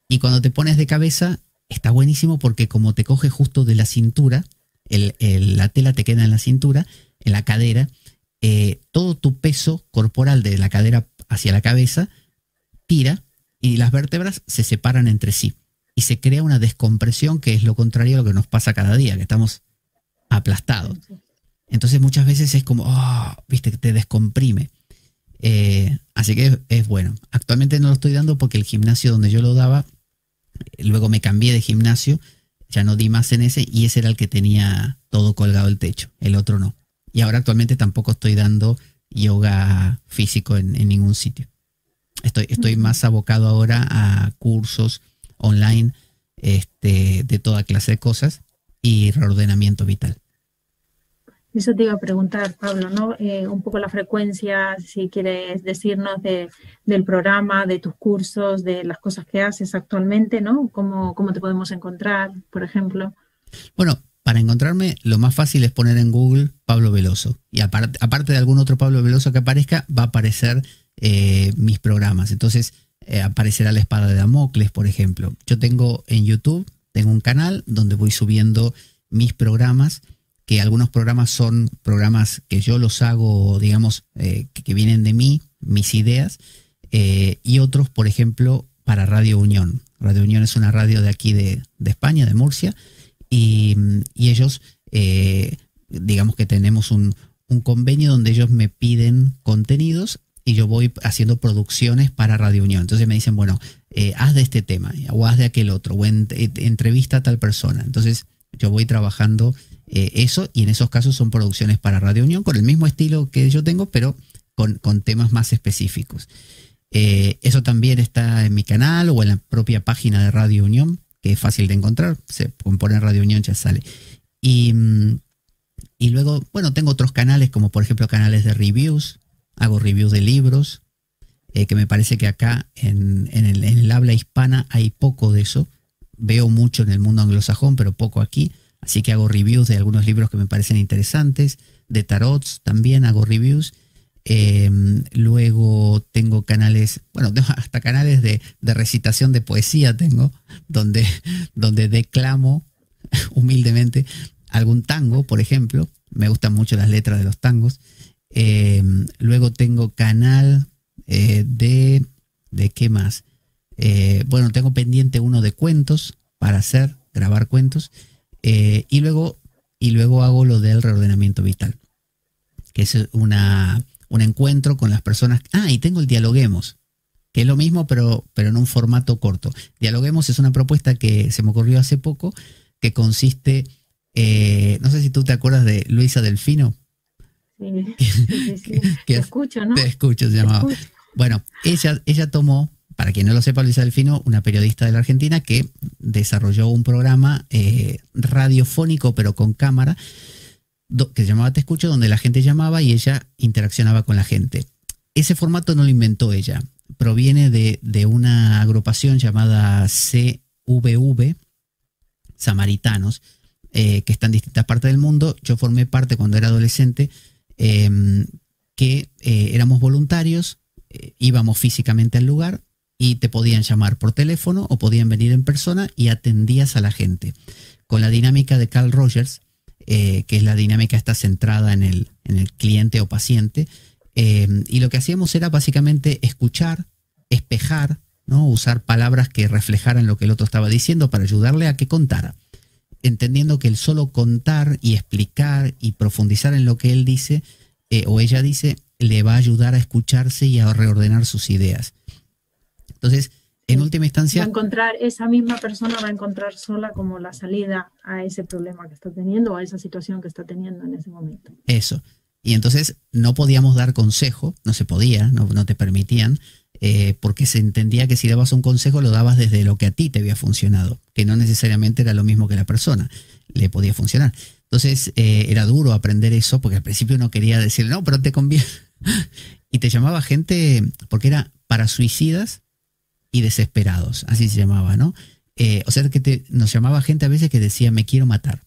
Y cuando te pones de cabeza está buenísimo porque como te coge justo de la cintura, la tela te queda en la cintura, en la cadera, todo tu peso corporal de la cadera hacia la cabeza tira y las vértebras se separan entre sí y se crea una descompresión, que es lo contrario a lo que nos pasa cada día, que estamos aplastados. Entonces muchas veces es como, viste, te descomprime. Así que es bueno. Actualmente no lo estoy dando porque el gimnasio donde yo lo daba, luego me cambié de gimnasio, ya no di más en ese, y ese era el que tenía todo colgado el techo, el otro no. Y ahora actualmente tampoco estoy dando yoga físico en ningún sitio. Estoy más abocado ahora a cursos online de toda clase de cosas y reordenamiento vital. Eso te iba a preguntar, Pablo, ¿no? Un poco la frecuencia, si quieres decirnos del programa, de tus cursos, de las cosas que haces actualmente, ¿no? ¿Cómo te podemos encontrar, por ejemplo? Bueno, para encontrarme lo más fácil es poner en Google Pablo Veloso. Y aparte de algún otro Pablo Veloso que aparezca, va a aparecer mis programas. Entonces aparecerá La Espada de Damocles, por ejemplo. Yo tengo en YouTube, tengo un canal donde voy subiendo mis programas, que algunos programas son programas que yo los hago, digamos, que vienen de mí, mis ideas, y otros, por ejemplo, para Radio Unión. Radio Unión es una radio de aquí de España, de Murcia, y ellos, digamos que tenemos un convenio donde ellos me piden contenidos y yo voy haciendo producciones para Radio Unión. Entonces me dicen, bueno, haz de este tema, o haz de aquel otro, o entrevista a tal persona. Entonces yo voy trabajando eso, y en esos casos son producciones para Radio Unión con el mismo estilo que yo tengo, pero con temas más específicos. Eso también está en mi canal o en la propia página de Radio Unión, que es fácil de encontrar. Se pone Radio Unión, ya sale. Y luego, bueno, tengo otros canales, como por ejemplo canales de reviews. Hago reviews de libros, que me parece que acá en el habla hispana hay poco de eso. Veo mucho en el mundo anglosajón, pero poco aquí. Así que hago reviews de algunos libros que me parecen interesantes. De tarots también hago reviews. Luego tengo canales, bueno, hasta canales de recitación de poesía tengo, donde declamo humildemente algún tango, por ejemplo. Me gustan mucho las letras de los tangos. Luego tengo canal de ¿qué más? Bueno, tengo pendiente uno de cuentos para grabar cuentos. Y luego hago lo del reordenamiento vital, que es un encuentro con las personas. Y tengo el Dialoguemos, que es lo mismo, pero en un formato corto. Dialoguemos es una propuesta que se me ocurrió hace poco, que consiste, no sé si tú te acuerdas de Luisa Delfino. Sí. Te escucho, ¿no? Te escucho, se llamaba. Bueno, ella tomó, para quien no lo sepa, Luisa Delfino, una periodista de la Argentina que desarrolló un programa radiofónico, pero con cámara, que se llamaba Te Escucho, donde la gente llamaba y ella interaccionaba con la gente. Ese formato no lo inventó ella, proviene de una agrupación llamada CVV, Samaritanos, que está en distintas partes del mundo. Yo formé parte cuando era adolescente, que éramos voluntarios, íbamos físicamente al lugar y te podían llamar por teléfono o podían venir en persona y atendías a la gente. Con la dinámica de Carl Rogers, que es la dinámica está centrada en el cliente o paciente, y lo que hacíamos era básicamente escuchar, espejar, ¿no? Usar palabras que reflejaran lo que el otro estaba diciendo para ayudarle a que contara, entendiendo que el solo contar y explicar y profundizar en lo que él dice o ella dice le va a ayudar a escucharse y a reordenar sus ideas. Entonces, en última instancia, esa misma persona va a encontrar sola como la salida a ese problema que está teniendo o a esa situación que está teniendo en ese momento. Eso. Y entonces no podíamos dar consejo, no se podía, no te permitían, porque se entendía que si dabas un consejo lo dabas desde lo que a ti te había funcionado, que no necesariamente era lo mismo que la persona le podía funcionar. Entonces era duro aprender eso, porque al principio uno quería decirle, no, pero te conviene. Y te llamaba gente, porque era para suicidas y desesperados, así se llamaba, ¿no? O sea que nos llamaba gente a veces que decía, me quiero matar,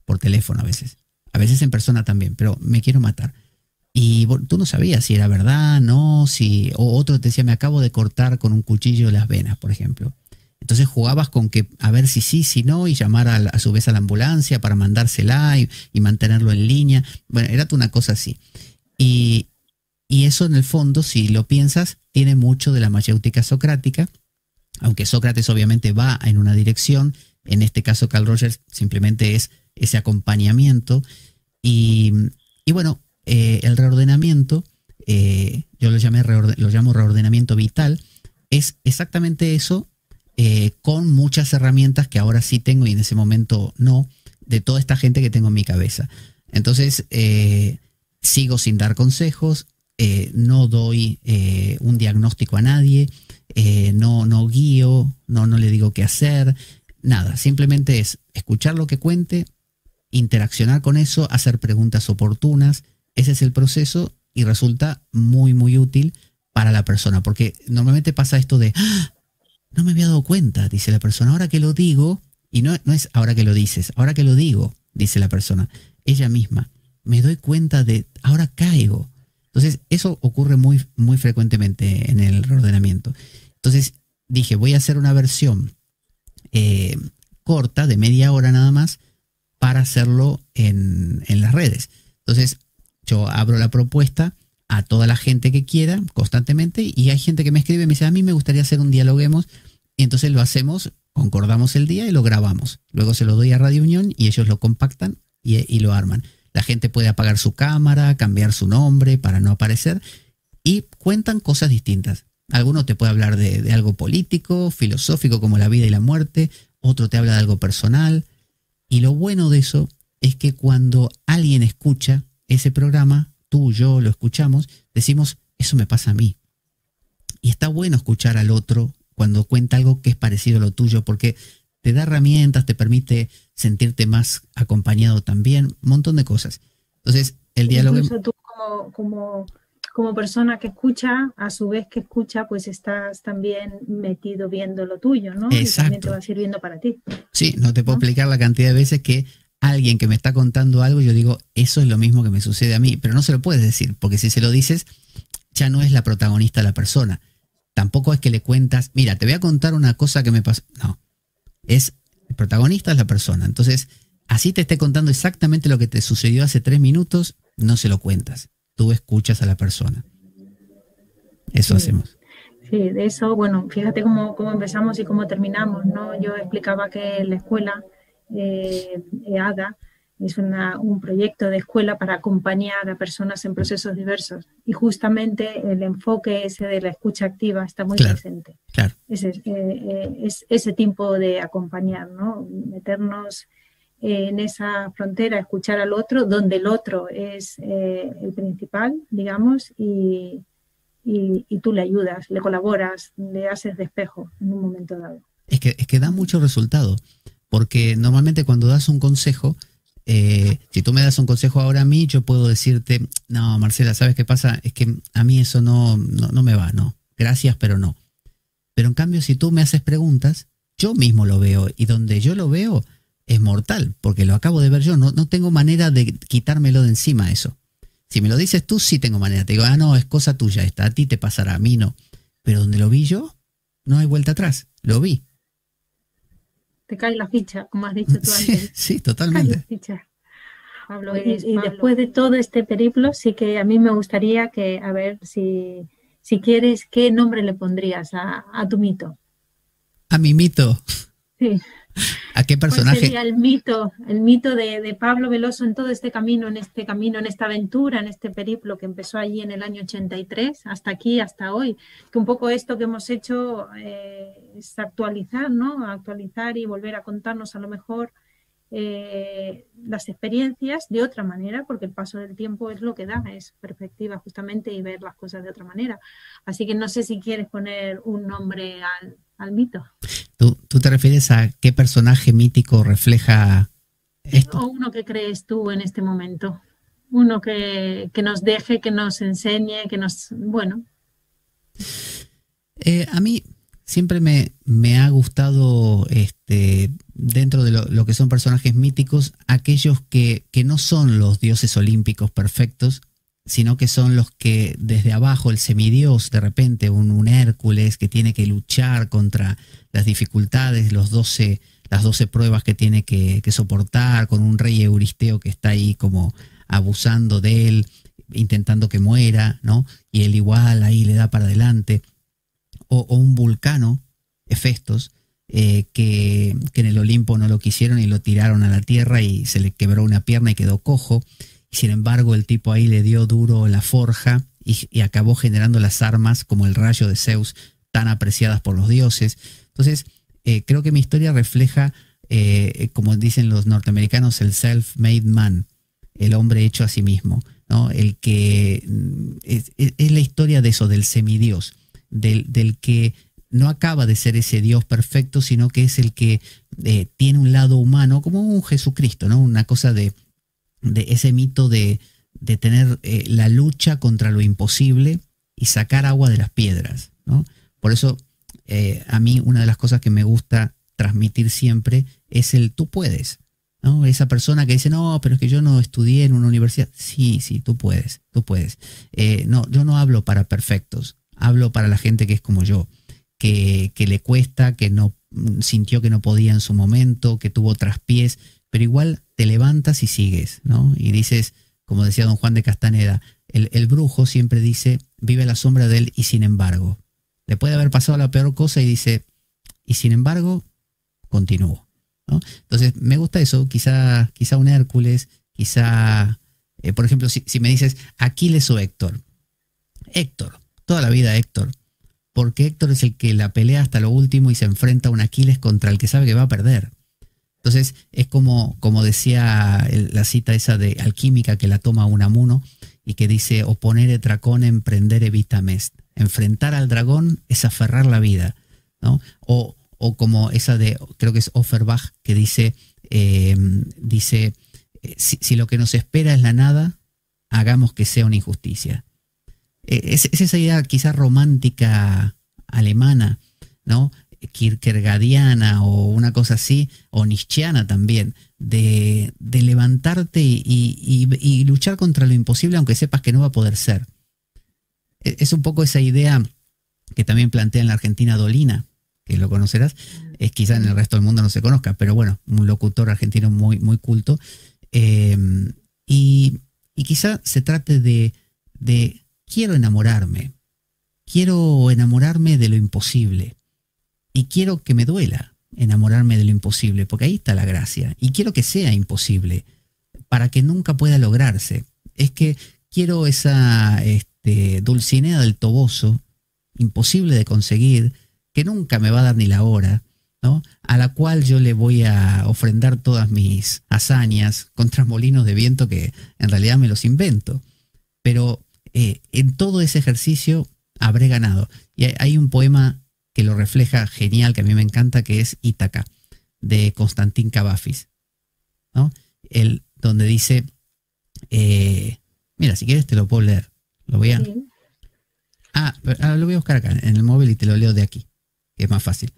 por teléfono a veces en persona también, pero me quiero matar. Y bueno, tú no sabías si era verdad, no, o otro te decía, me acabo de cortar con un cuchillo las venas, por ejemplo. Entonces jugabas con que a ver si sí, si no, y llamar a su vez a la ambulancia para mandársela y mantenerlo en línea. Bueno, era una cosa así. Y eso en el fondo, si lo piensas, tiene mucho de la mayéutica socrática, aunque Sócrates obviamente va en una dirección. En este caso Carl Rogers simplemente es ese acompañamiento. Y bueno, el reordenamiento, yo lo llamo reordenamiento vital, es exactamente eso, con muchas herramientas que ahora sí tengo y en ese momento no, de toda esta gente que tengo en mi cabeza. Entonces, sigo sin dar consejos, no doy un diagnóstico a nadie, no guío, no le digo qué hacer, nada. Simplemente es escuchar lo que cuente interaccionar con eso, hacer preguntas oportunas. Ese es el proceso y resulta muy, muy útil para la persona, porque normalmente pasa esto de, ¡ah! No me había dado cuenta, dice la persona, ahora que lo digo, y no es ahora que lo dices, ahora que lo digo, dice la persona, ella misma, me doy cuenta de, ahora caigo. Entonces, eso ocurre muy, muy frecuentemente en el reordenamiento. Entonces, dije, voy a hacer una versión corta, de media hora nada más, para hacerlo en las redes. Entonces, yo abro la propuesta a toda la gente que quiera constantemente, y hay gente que me escribe y me dice, a mí me gustaría hacer un dialoguemos, y entonces lo hacemos, concordamos el día y lo grabamos. Luego se lo doy a Radio Unión y ellos lo compactan y lo arman. La gente puede apagar su cámara, cambiar su nombre para no aparecer, y cuentan cosas distintas. Alguno te puede hablar de algo político, filosófico, como la vida y la muerte, otro te habla de algo personal, y lo bueno de eso es que cuando alguien escucha ese programa, tú, yo lo escuchamos, decimos, eso me pasa a mí. Y está bueno escuchar al otro cuando cuenta algo que es parecido a lo tuyo, porque te da herramientas, te permite sentirte más acompañado también, un montón de cosas. Entonces, el diálogo... Incluso tú como persona que escucha, a su vez que escucha, pues estás también metido viendo lo tuyo, ¿no? Exacto. Y también te va sirviendo para ti. Sí, no te puedo explicar la cantidad de veces que alguien que me está contando algo, yo digo, eso es lo mismo que me sucede a mí, pero no se lo puedes decir, porque si se lo dices, ya no es la protagonista la persona. Tampoco es que le cuentas, mira, te voy a contar una cosa que me pasó. No, el protagonista es la persona. Entonces, así te esté contando exactamente lo que te sucedió hace 3 minutos, no se lo cuentas. Tú escuchas a la persona. Eso hacemos. Sí, de eso, bueno, fíjate cómo empezamos y cómo terminamos, ¿no? Yo explicaba que la escuela EADA es un proyecto de escuela para acompañar a personas en procesos diversos, y justamente el enfoque ese de la escucha activa está muy presente. Claro. Es ese tipo de acompañar, ¿no? Meternos en esa frontera, escuchar al otro, donde el otro es el principal, digamos, y tú le ayudas, le colaboras, le haces de espejo en un momento dado. Es que da mucho resultado, porque normalmente cuando das un consejo, si tú me das un consejo ahora a mí, yo puedo decirte, no, Marcela, ¿sabes qué pasa? Es que a mí eso no me va, no. Gracias, pero no. Pero en cambio, si tú me haces preguntas, yo mismo lo veo, y donde yo lo veo es mortal, porque lo acabo de ver yo. No tengo manera de quitármelo de encima eso. Si me lo dices tú, sí tengo manera. Te digo, no, es cosa tuya esta, a ti te pasará, a mí no. Pero donde lo vi yo, no hay vuelta atrás. Lo vi. Te cae la ficha, como has dicho tú antes. Sí, totalmente. Cae la ficha. Pablo, y después de todo este periplo, sí que a mí me gustaría que, a ver, si quieres, ¿qué nombre le pondrías a tu mito? ¿A mi mito? Sí. ¿A qué personaje? ¿Cuál sería el mito de Pablo Veloso en todo este camino, en esta aventura, en este periplo que empezó allí en el año 83, hasta aquí, hasta hoy? Que un poco esto que hemos hecho es actualizar, ¿no? Actualizar y volver a contarnos a lo mejor las experiencias de otra manera, porque el paso del tiempo es lo que da, es perspectiva justamente, y ver las cosas de otra manera. Así que no sé si quieres poner un nombre al mito. ¿Tú te refieres a qué personaje mítico refleja esto? O uno que crees tú en este momento. Uno que nos deje, que nos enseñe, que nos... Bueno. A mí siempre me ha gustado, dentro de lo que son personajes míticos, aquellos que no son los dioses olímpicos perfectos, sino que son los que desde abajo, el semidios, de repente un Hércules que tiene que luchar contra las dificultades, las 12 pruebas que tiene que soportar, con un rey Euristeo que está ahí como abusando de él, intentando que muera, ¿no? Y él igual ahí le da para adelante. O un Vulcano, Hefestos, que en el Olimpo no lo quisieron y lo tiraron a la tierra y se le quebró una pierna y quedó cojo. Sin embargo, el tipo ahí le dio duro la forja y acabó generando las armas como el rayo de Zeus, tan apreciadas por los dioses. Entonces, creo que mi historia refleja, como dicen los norteamericanos, el self-made man, el hombre hecho a sí mismo, ¿no? El que es la historia de eso, del semidios, del que no acaba de ser ese Dios perfecto, sino que es el que tiene un lado humano, como un Jesucristo, ¿no? Una cosa de ese mito de tener la lucha contra lo imposible y sacar agua de las piedras, ¿no? Por eso a mí una de las cosas que me gusta transmitir siempre es el tú puedes, ¿no? Esa persona que dice, no, pero es que yo no estudié en una universidad. Sí, tú puedes. No, yo no hablo para perfectos, hablo para la gente que es como yo, que le cuesta, que no sintió que no podía en su momento, que tuvo traspiés, pero igual te levantas y sigues, ¿no? Y dices, como decía don Juan de Castaneda, el brujo siempre dice, vive a la sombra de él y sin embargo. Le puede haber pasado la peor cosa y dice, y sin embargo, continúo, ¿no? Entonces, me gusta eso, quizá un Hércules, quizá, por ejemplo, si me dices Aquiles o Héctor, toda la vida Héctor, porque Héctor es el que la pelea hasta lo último y se enfrenta a un Aquiles contra el que sabe que va a perder. Entonces, es como decía la cita esa de alquímica que la toma Unamuno y que dice, opponere draconem prendere vitam est. Enfrentar al dragón es aferrar la vida, ¿no? O como esa de, creo que es Offenbach, que dice, si lo que nos espera es la nada, hagamos que sea una injusticia. Es esa idea quizás romántica alemana, ¿no? Kierkegaardiana o una cosa así, o nietzscheana también, de levantarte y luchar contra lo imposible aunque sepas que no va a poder ser. Es un poco esa idea que también plantea en la Argentina Dolina, que lo conocerás, es quizá en el resto del mundo no se conozca, pero bueno, un locutor argentino muy, muy culto, y quizá se trate de quiero enamorarme de lo imposible, y quiero que me duela enamorarme de lo imposible, porque ahí está la gracia, y quiero que sea imposible, para que nunca pueda lograrse. Es que quiero esa Dulcinea del Toboso, imposible de conseguir, que nunca me va a dar ni la hora, ¿no? A la cual yo le voy a ofrendar todas mis hazañas contra molinos de viento que en realidad me los invento. Pero en todo ese ejercicio habré ganado. Y hay un poema que lo refleja genial, que a mí me encanta, que es Ítaca, de Constantin Cavafis, ¿no? Donde dice, mira, si quieres te lo puedo leer. Lo voy a... Sí. Lo voy a buscar acá en el móvil y te lo leo de aquí, que es más fácil.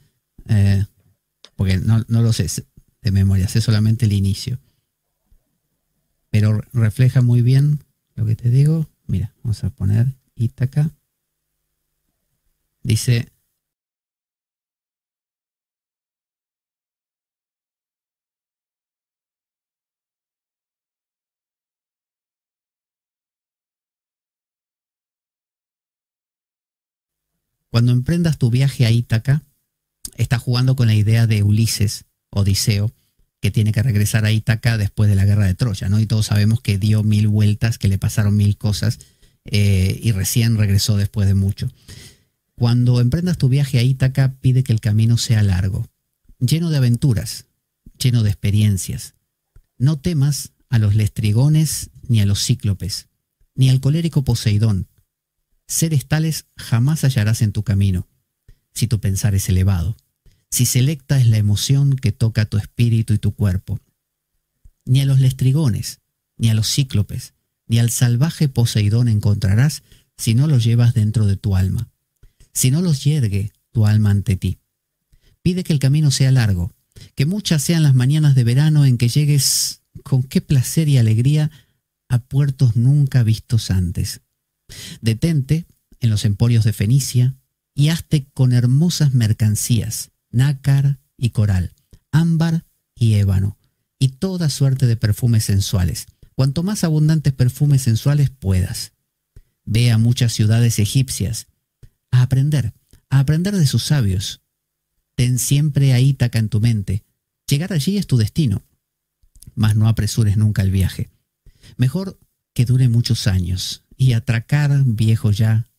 Porque no lo sé de memoria, sé solamente el inicio. Pero refleja muy bien lo que te digo. Mira, vamos a poner Ítaca. Dice... Cuando emprendas tu viaje a Ítaca, estás jugando con la idea de Ulises, Odiseo, que tiene que regresar a Ítaca después de la guerra de Troya, ¿no? Y todos sabemos que dio 1000 vueltas, que le pasaron 1000 cosas, y recién regresó después de mucho. Cuando emprendas tu viaje a Ítaca, pide que el camino sea largo, lleno de aventuras, lleno de experiencias. No temas a los lestrigones ni a los cíclopes, ni al colérico Poseidón. Seres tales jamás hallarás en tu camino, si tu pensar es elevado, si selecta es la emoción que toca tu espíritu y tu cuerpo. Ni a los lestrigones, ni a los cíclopes, ni al salvaje Poseidón encontrarás si no los llevas dentro de tu alma, si no los yergue tu alma ante ti. Pide que el camino sea largo, que muchas sean las mañanas de verano en que llegues con qué placer y alegría a puertos nunca vistos antes. Detente en los emporios de Fenicia y hazte con hermosas mercancías, nácar y coral, ámbar y ébano, y toda suerte de perfumes sensuales, cuanto más abundantes perfumes sensuales puedas. Ve a muchas ciudades egipcias, a aprender de sus sabios. Ten siempre a Ítaca en tu mente, llegar allí es tu destino, mas no apresures nunca el viaje. Mejor que dure muchos años, y atracar viejo ya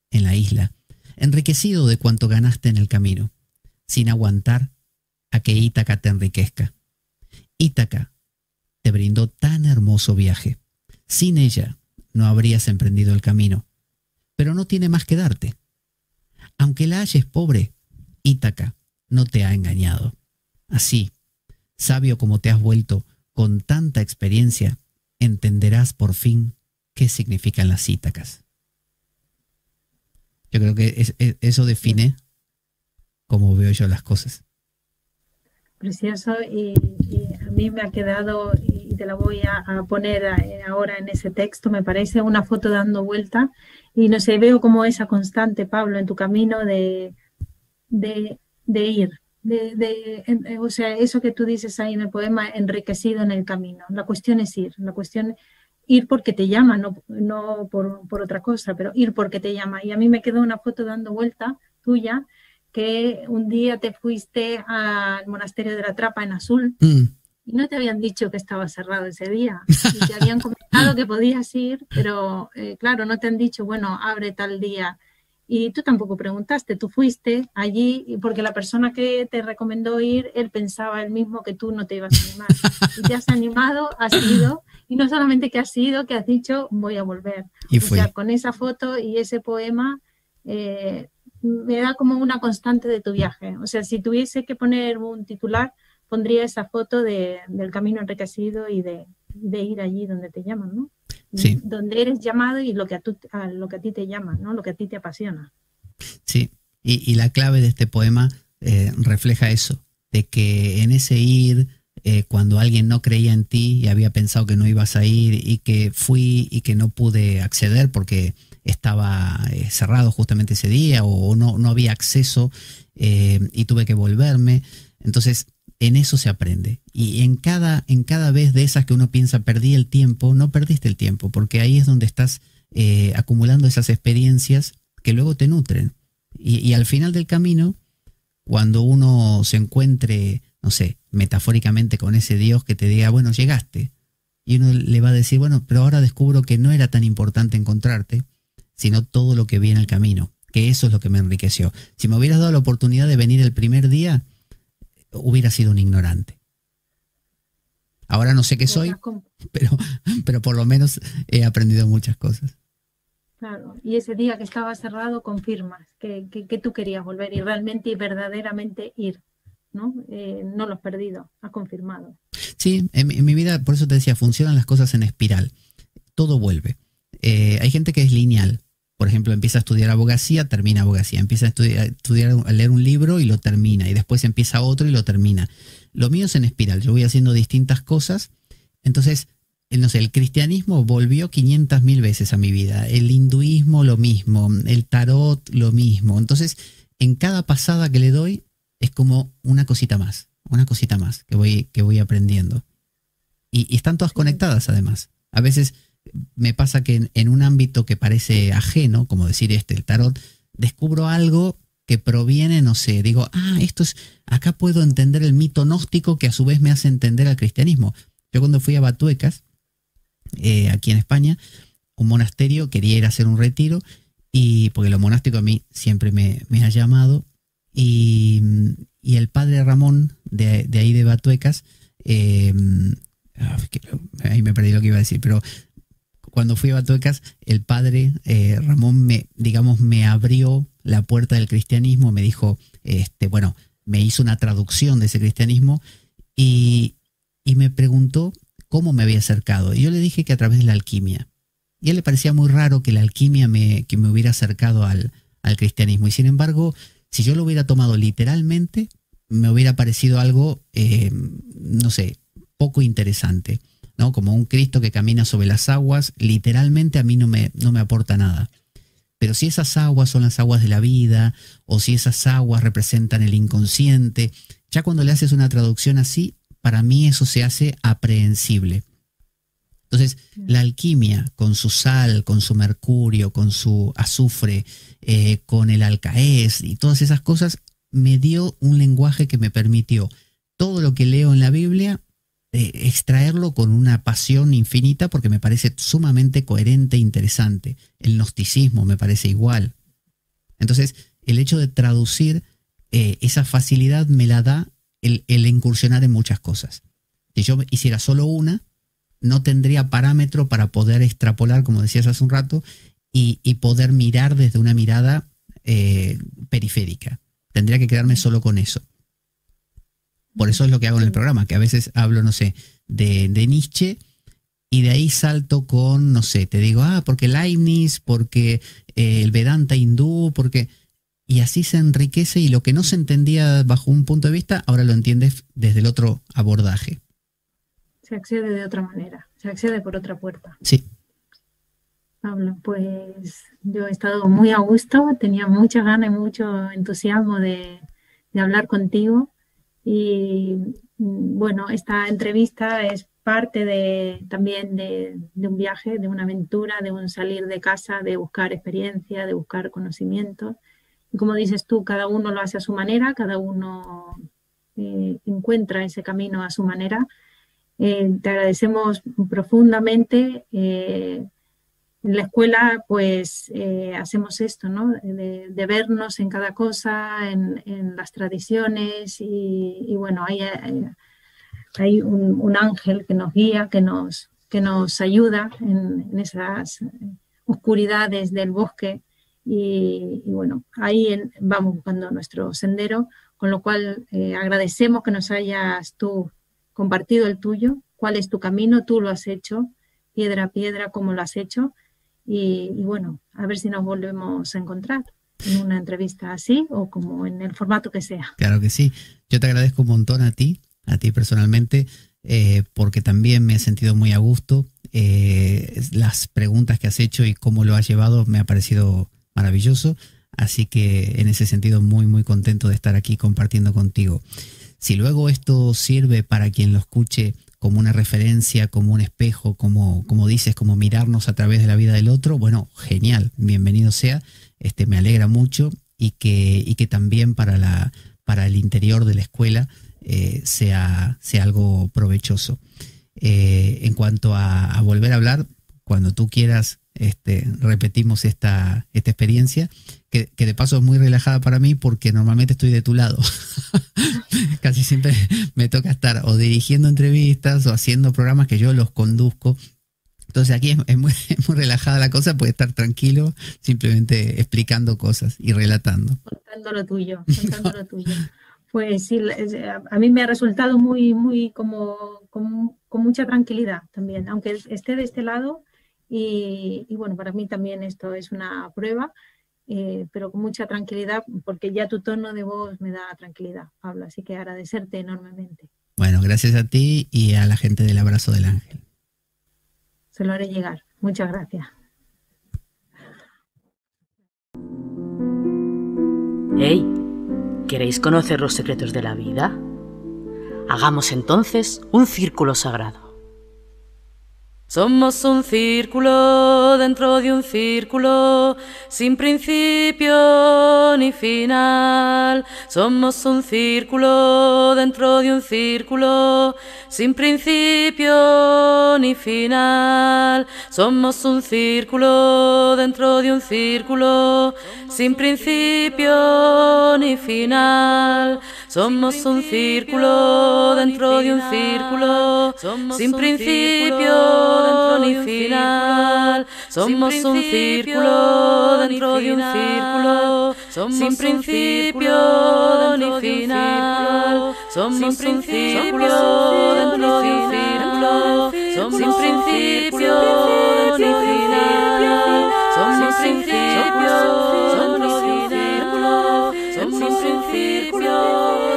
en la isla, enriquecido de cuanto ganaste en el camino, sin aguantar a que Ítaca te enriquezca. Ítaca te brindó tan hermoso viaje. Sin ella no habrías emprendido el camino, pero no tiene más que darte. Aunque la halles pobre, Ítaca no te ha engañado. Así, sabio como te has vuelto con tanta experiencia, entenderás por fin qué significan las Ítacas. Yo creo que eso define cómo veo yo las cosas. Precioso, y a mí me ha quedado, y te la voy a poner ahora en ese texto, me parece una foto dando vuelta, y no sé, veo como esa constante, Pablo, en tu camino de ir, o sea, eso que tú dices ahí en el poema, enriquecido en el camino. La cuestión es ir, ir porque te llama, no por otra cosa, pero ir porque te llama. Y a mí me quedó una foto dando vuelta tuya, que un día te fuiste al monasterio de la Trapa en Azul y no te habían dicho que estaba cerrado ese día. Y te habían comentado que podías ir, pero claro, no te han dicho, bueno, abre tal día. Y tú tampoco preguntaste, tú fuiste allí porque la persona que te recomendó ir, él pensaba él mismo que tú no te ibas a animar. Y te has animado, has ido, y no solamente que has ido, que has dicho, voy a volver. Y o fui. sea, con esa foto y ese poema, me da como una constante de tu viaje. O sea, si tuviese que poner un titular, pondría esa foto del camino enriquecido y de ir allí donde te llaman, ¿no? Sí. Donde eres llamado y lo que a ti te llama, ¿no? Lo que a ti te apasiona. Sí, y la clave de este poema refleja eso, de que en ese ir, cuando alguien no creía en ti y había pensado que no ibas a ir y que fui y que no pude acceder porque estaba cerrado justamente ese día o no había acceso y tuve que volverme. Entonces, en eso se aprende. Y en cada vez de esas que uno piensa perdí el tiempo, no perdiste el tiempo, porque ahí es donde estás acumulando esas experiencias que luego te nutren. Y al final del camino, cuando uno se encuentre, no sé, metafóricamente con ese Dios que te diga, bueno, llegaste, y uno le va a decir, bueno, pero ahora descubro que no era tan importante encontrarte, sino todo lo que vi en el camino, que eso es lo que me enriqueció. Si me hubieras dado la oportunidad de venir el primer día, hubiera sido un ignorante. Ahora no sé qué soy, pero por lo menos he aprendido muchas cosas. Claro, y ese día que estaba cerrado confirmas que tú querías volver y realmente y verdaderamente ir, ¿no? No lo has perdido, has confirmado. Sí, en mi vida, por eso te decía, funcionan las cosas en espiral. Todo vuelve. Hay gente que es lineal. Por ejemplo, empieza a estudiar abogacía, termina abogacía. Empieza a leer un libro y lo termina. Y después empieza otro y lo termina. Lo mío es en espiral. Yo voy haciendo distintas cosas. Entonces, no sé, el cristianismo volvió 500.000 veces a mi vida. El hinduismo lo mismo. El tarot lo mismo. Entonces, en cada pasada que le doy es como una cosita más que voy aprendiendo. Y están todas conectadas además. A veces me pasa que en un ámbito que parece ajeno, como decir el tarot, descubro algo que proviene, no sé, digo, acá puedo entender el mito gnóstico que a su vez me hace entender al cristianismo. Yo cuando fui a Batuecas, aquí en España, un monasterio, quería ir a hacer un retiro, y porque lo monástico a mí siempre me ha llamado, y el padre Ramón de ahí de Batuecas, ahí me perdí lo que iba a decir, pero cuando fui a Batuecas, el padre Ramón me abrió la puerta del cristianismo, me dijo, bueno, me hizo una traducción de ese cristianismo y me preguntó cómo me había acercado. Y yo le dije que a través de la alquimia. Y a él le parecía muy raro que la alquimia que me hubiera acercado al cristianismo. Y sin embargo, si yo lo hubiera tomado literalmente, me hubiera parecido algo, no sé, poco interesante, ¿no? Como un Cristo que camina sobre las aguas, literalmente a mí no me aporta nada. Pero si esas aguas son las aguas de la vida, o si esas aguas representan el inconsciente, ya cuando le haces una traducción así, para mí eso se hace aprehensible. Entonces, la alquimia, con su sal, con su mercurio, con su azufre, con el alcaés y todas esas cosas, me dio un lenguaje que me permitió todo lo que leo en la Biblia, extraerlo con una pasión infinita porque me parece sumamente coherente e interesante. El gnosticismo me parece igual. Entonces, el hecho de traducir esa facilidad me la da el incursionar en muchas cosas. Si yo hiciera solo una, no tendría parámetro para poder extrapolar, como decías hace un rato, y poder mirar desde una mirada periférica. tendría que quedarme solo con eso. Por eso es lo que hago en el programa, que a veces hablo, no sé, de Nietzsche, y de ahí salto con, no sé, te digo, porque Leibniz, porque el Vedanta hindú, porque... Y así se enriquece, y lo que no se entendía bajo un punto de vista, ahora lo entiendes desde el otro abordaje. Se accede de otra manera, se accede por otra puerta. Sí. Pablo, pues yo he estado muy a gusto, tenía muchas ganas y mucho entusiasmo de hablar contigo. Y bueno, esta entrevista es parte también de un viaje, de una aventura, de un salir de casa, de buscar experiencia, de buscar conocimiento. Y como dices tú, cada uno lo hace a su manera, cada uno encuentra ese camino a su manera. Te agradecemos profundamente. En la escuela, pues hacemos esto, ¿no? De vernos en cada cosa, en las tradiciones, y bueno, hay un ángel que nos guía, que nos ayuda en esas oscuridades del bosque, y bueno, ahí vamos buscando nuestro sendero, con lo cual agradecemos que nos hayas tú compartido el tuyo, cuál es tu camino, tú lo has hecho, piedra a piedra, cómo lo has hecho. Y bueno, a ver si nos volvemos a encontrar en una entrevista así o como en el formato que sea. Claro que sí. Yo te agradezco un montón a ti personalmente, porque también me he sentido muy a gusto. Las preguntas que has hecho y cómo lo has llevado me ha parecido maravilloso. Así que en ese sentido muy, muy contento de estar aquí compartiendo contigo. Si luego esto sirve para quien lo escuche como una referencia, como un espejo, como dices, como mirarnos a través de la vida del otro, bueno, genial, bienvenido sea, me alegra mucho, y que también para el interior de la escuela sea algo provechoso. En cuanto a volver a hablar, cuando tú quieras, repetimos esta experiencia, que de paso es muy relajada para mí, porque normalmente estoy de tu lado. Casi siempre me toca estar o dirigiendo entrevistas o haciendo programas que yo los conduzco. Entonces aquí es muy relajada la cosa, puede estar tranquilo, simplemente explicando cosas y relatando. Contando lo tuyo. Pues sí, a mí me ha resultado muy con mucha tranquilidad también, aunque esté de este lado. Y bueno, para mí también esto es una prueba, pero con mucha tranquilidad, porque ya tu tono de voz me da tranquilidad, Pablo, así que agradecerte enormemente. Bueno, gracias a ti y a la gente del Abrazo del Ángel. Se lo haré llegar. Muchas gracias. Hey, ¿queréis conocer los secretos de la vida? Hagamos entonces un círculo sagrado. Somos un círculo dentro de un círculo, sin principio ni final. Somos un círculo dentro de un círculo, sin principio ni final. Somos un círculo dentro de un círculo, sin principio ni final. Somos un círculo dentro de un círculo, sin principio ni final. Somos un círculo dentro de un círculo, sin principio ni final. Somos un círculo dentro de un círculo, sin principio ni final. Somos un círculo dentro de un círculo, sin principio.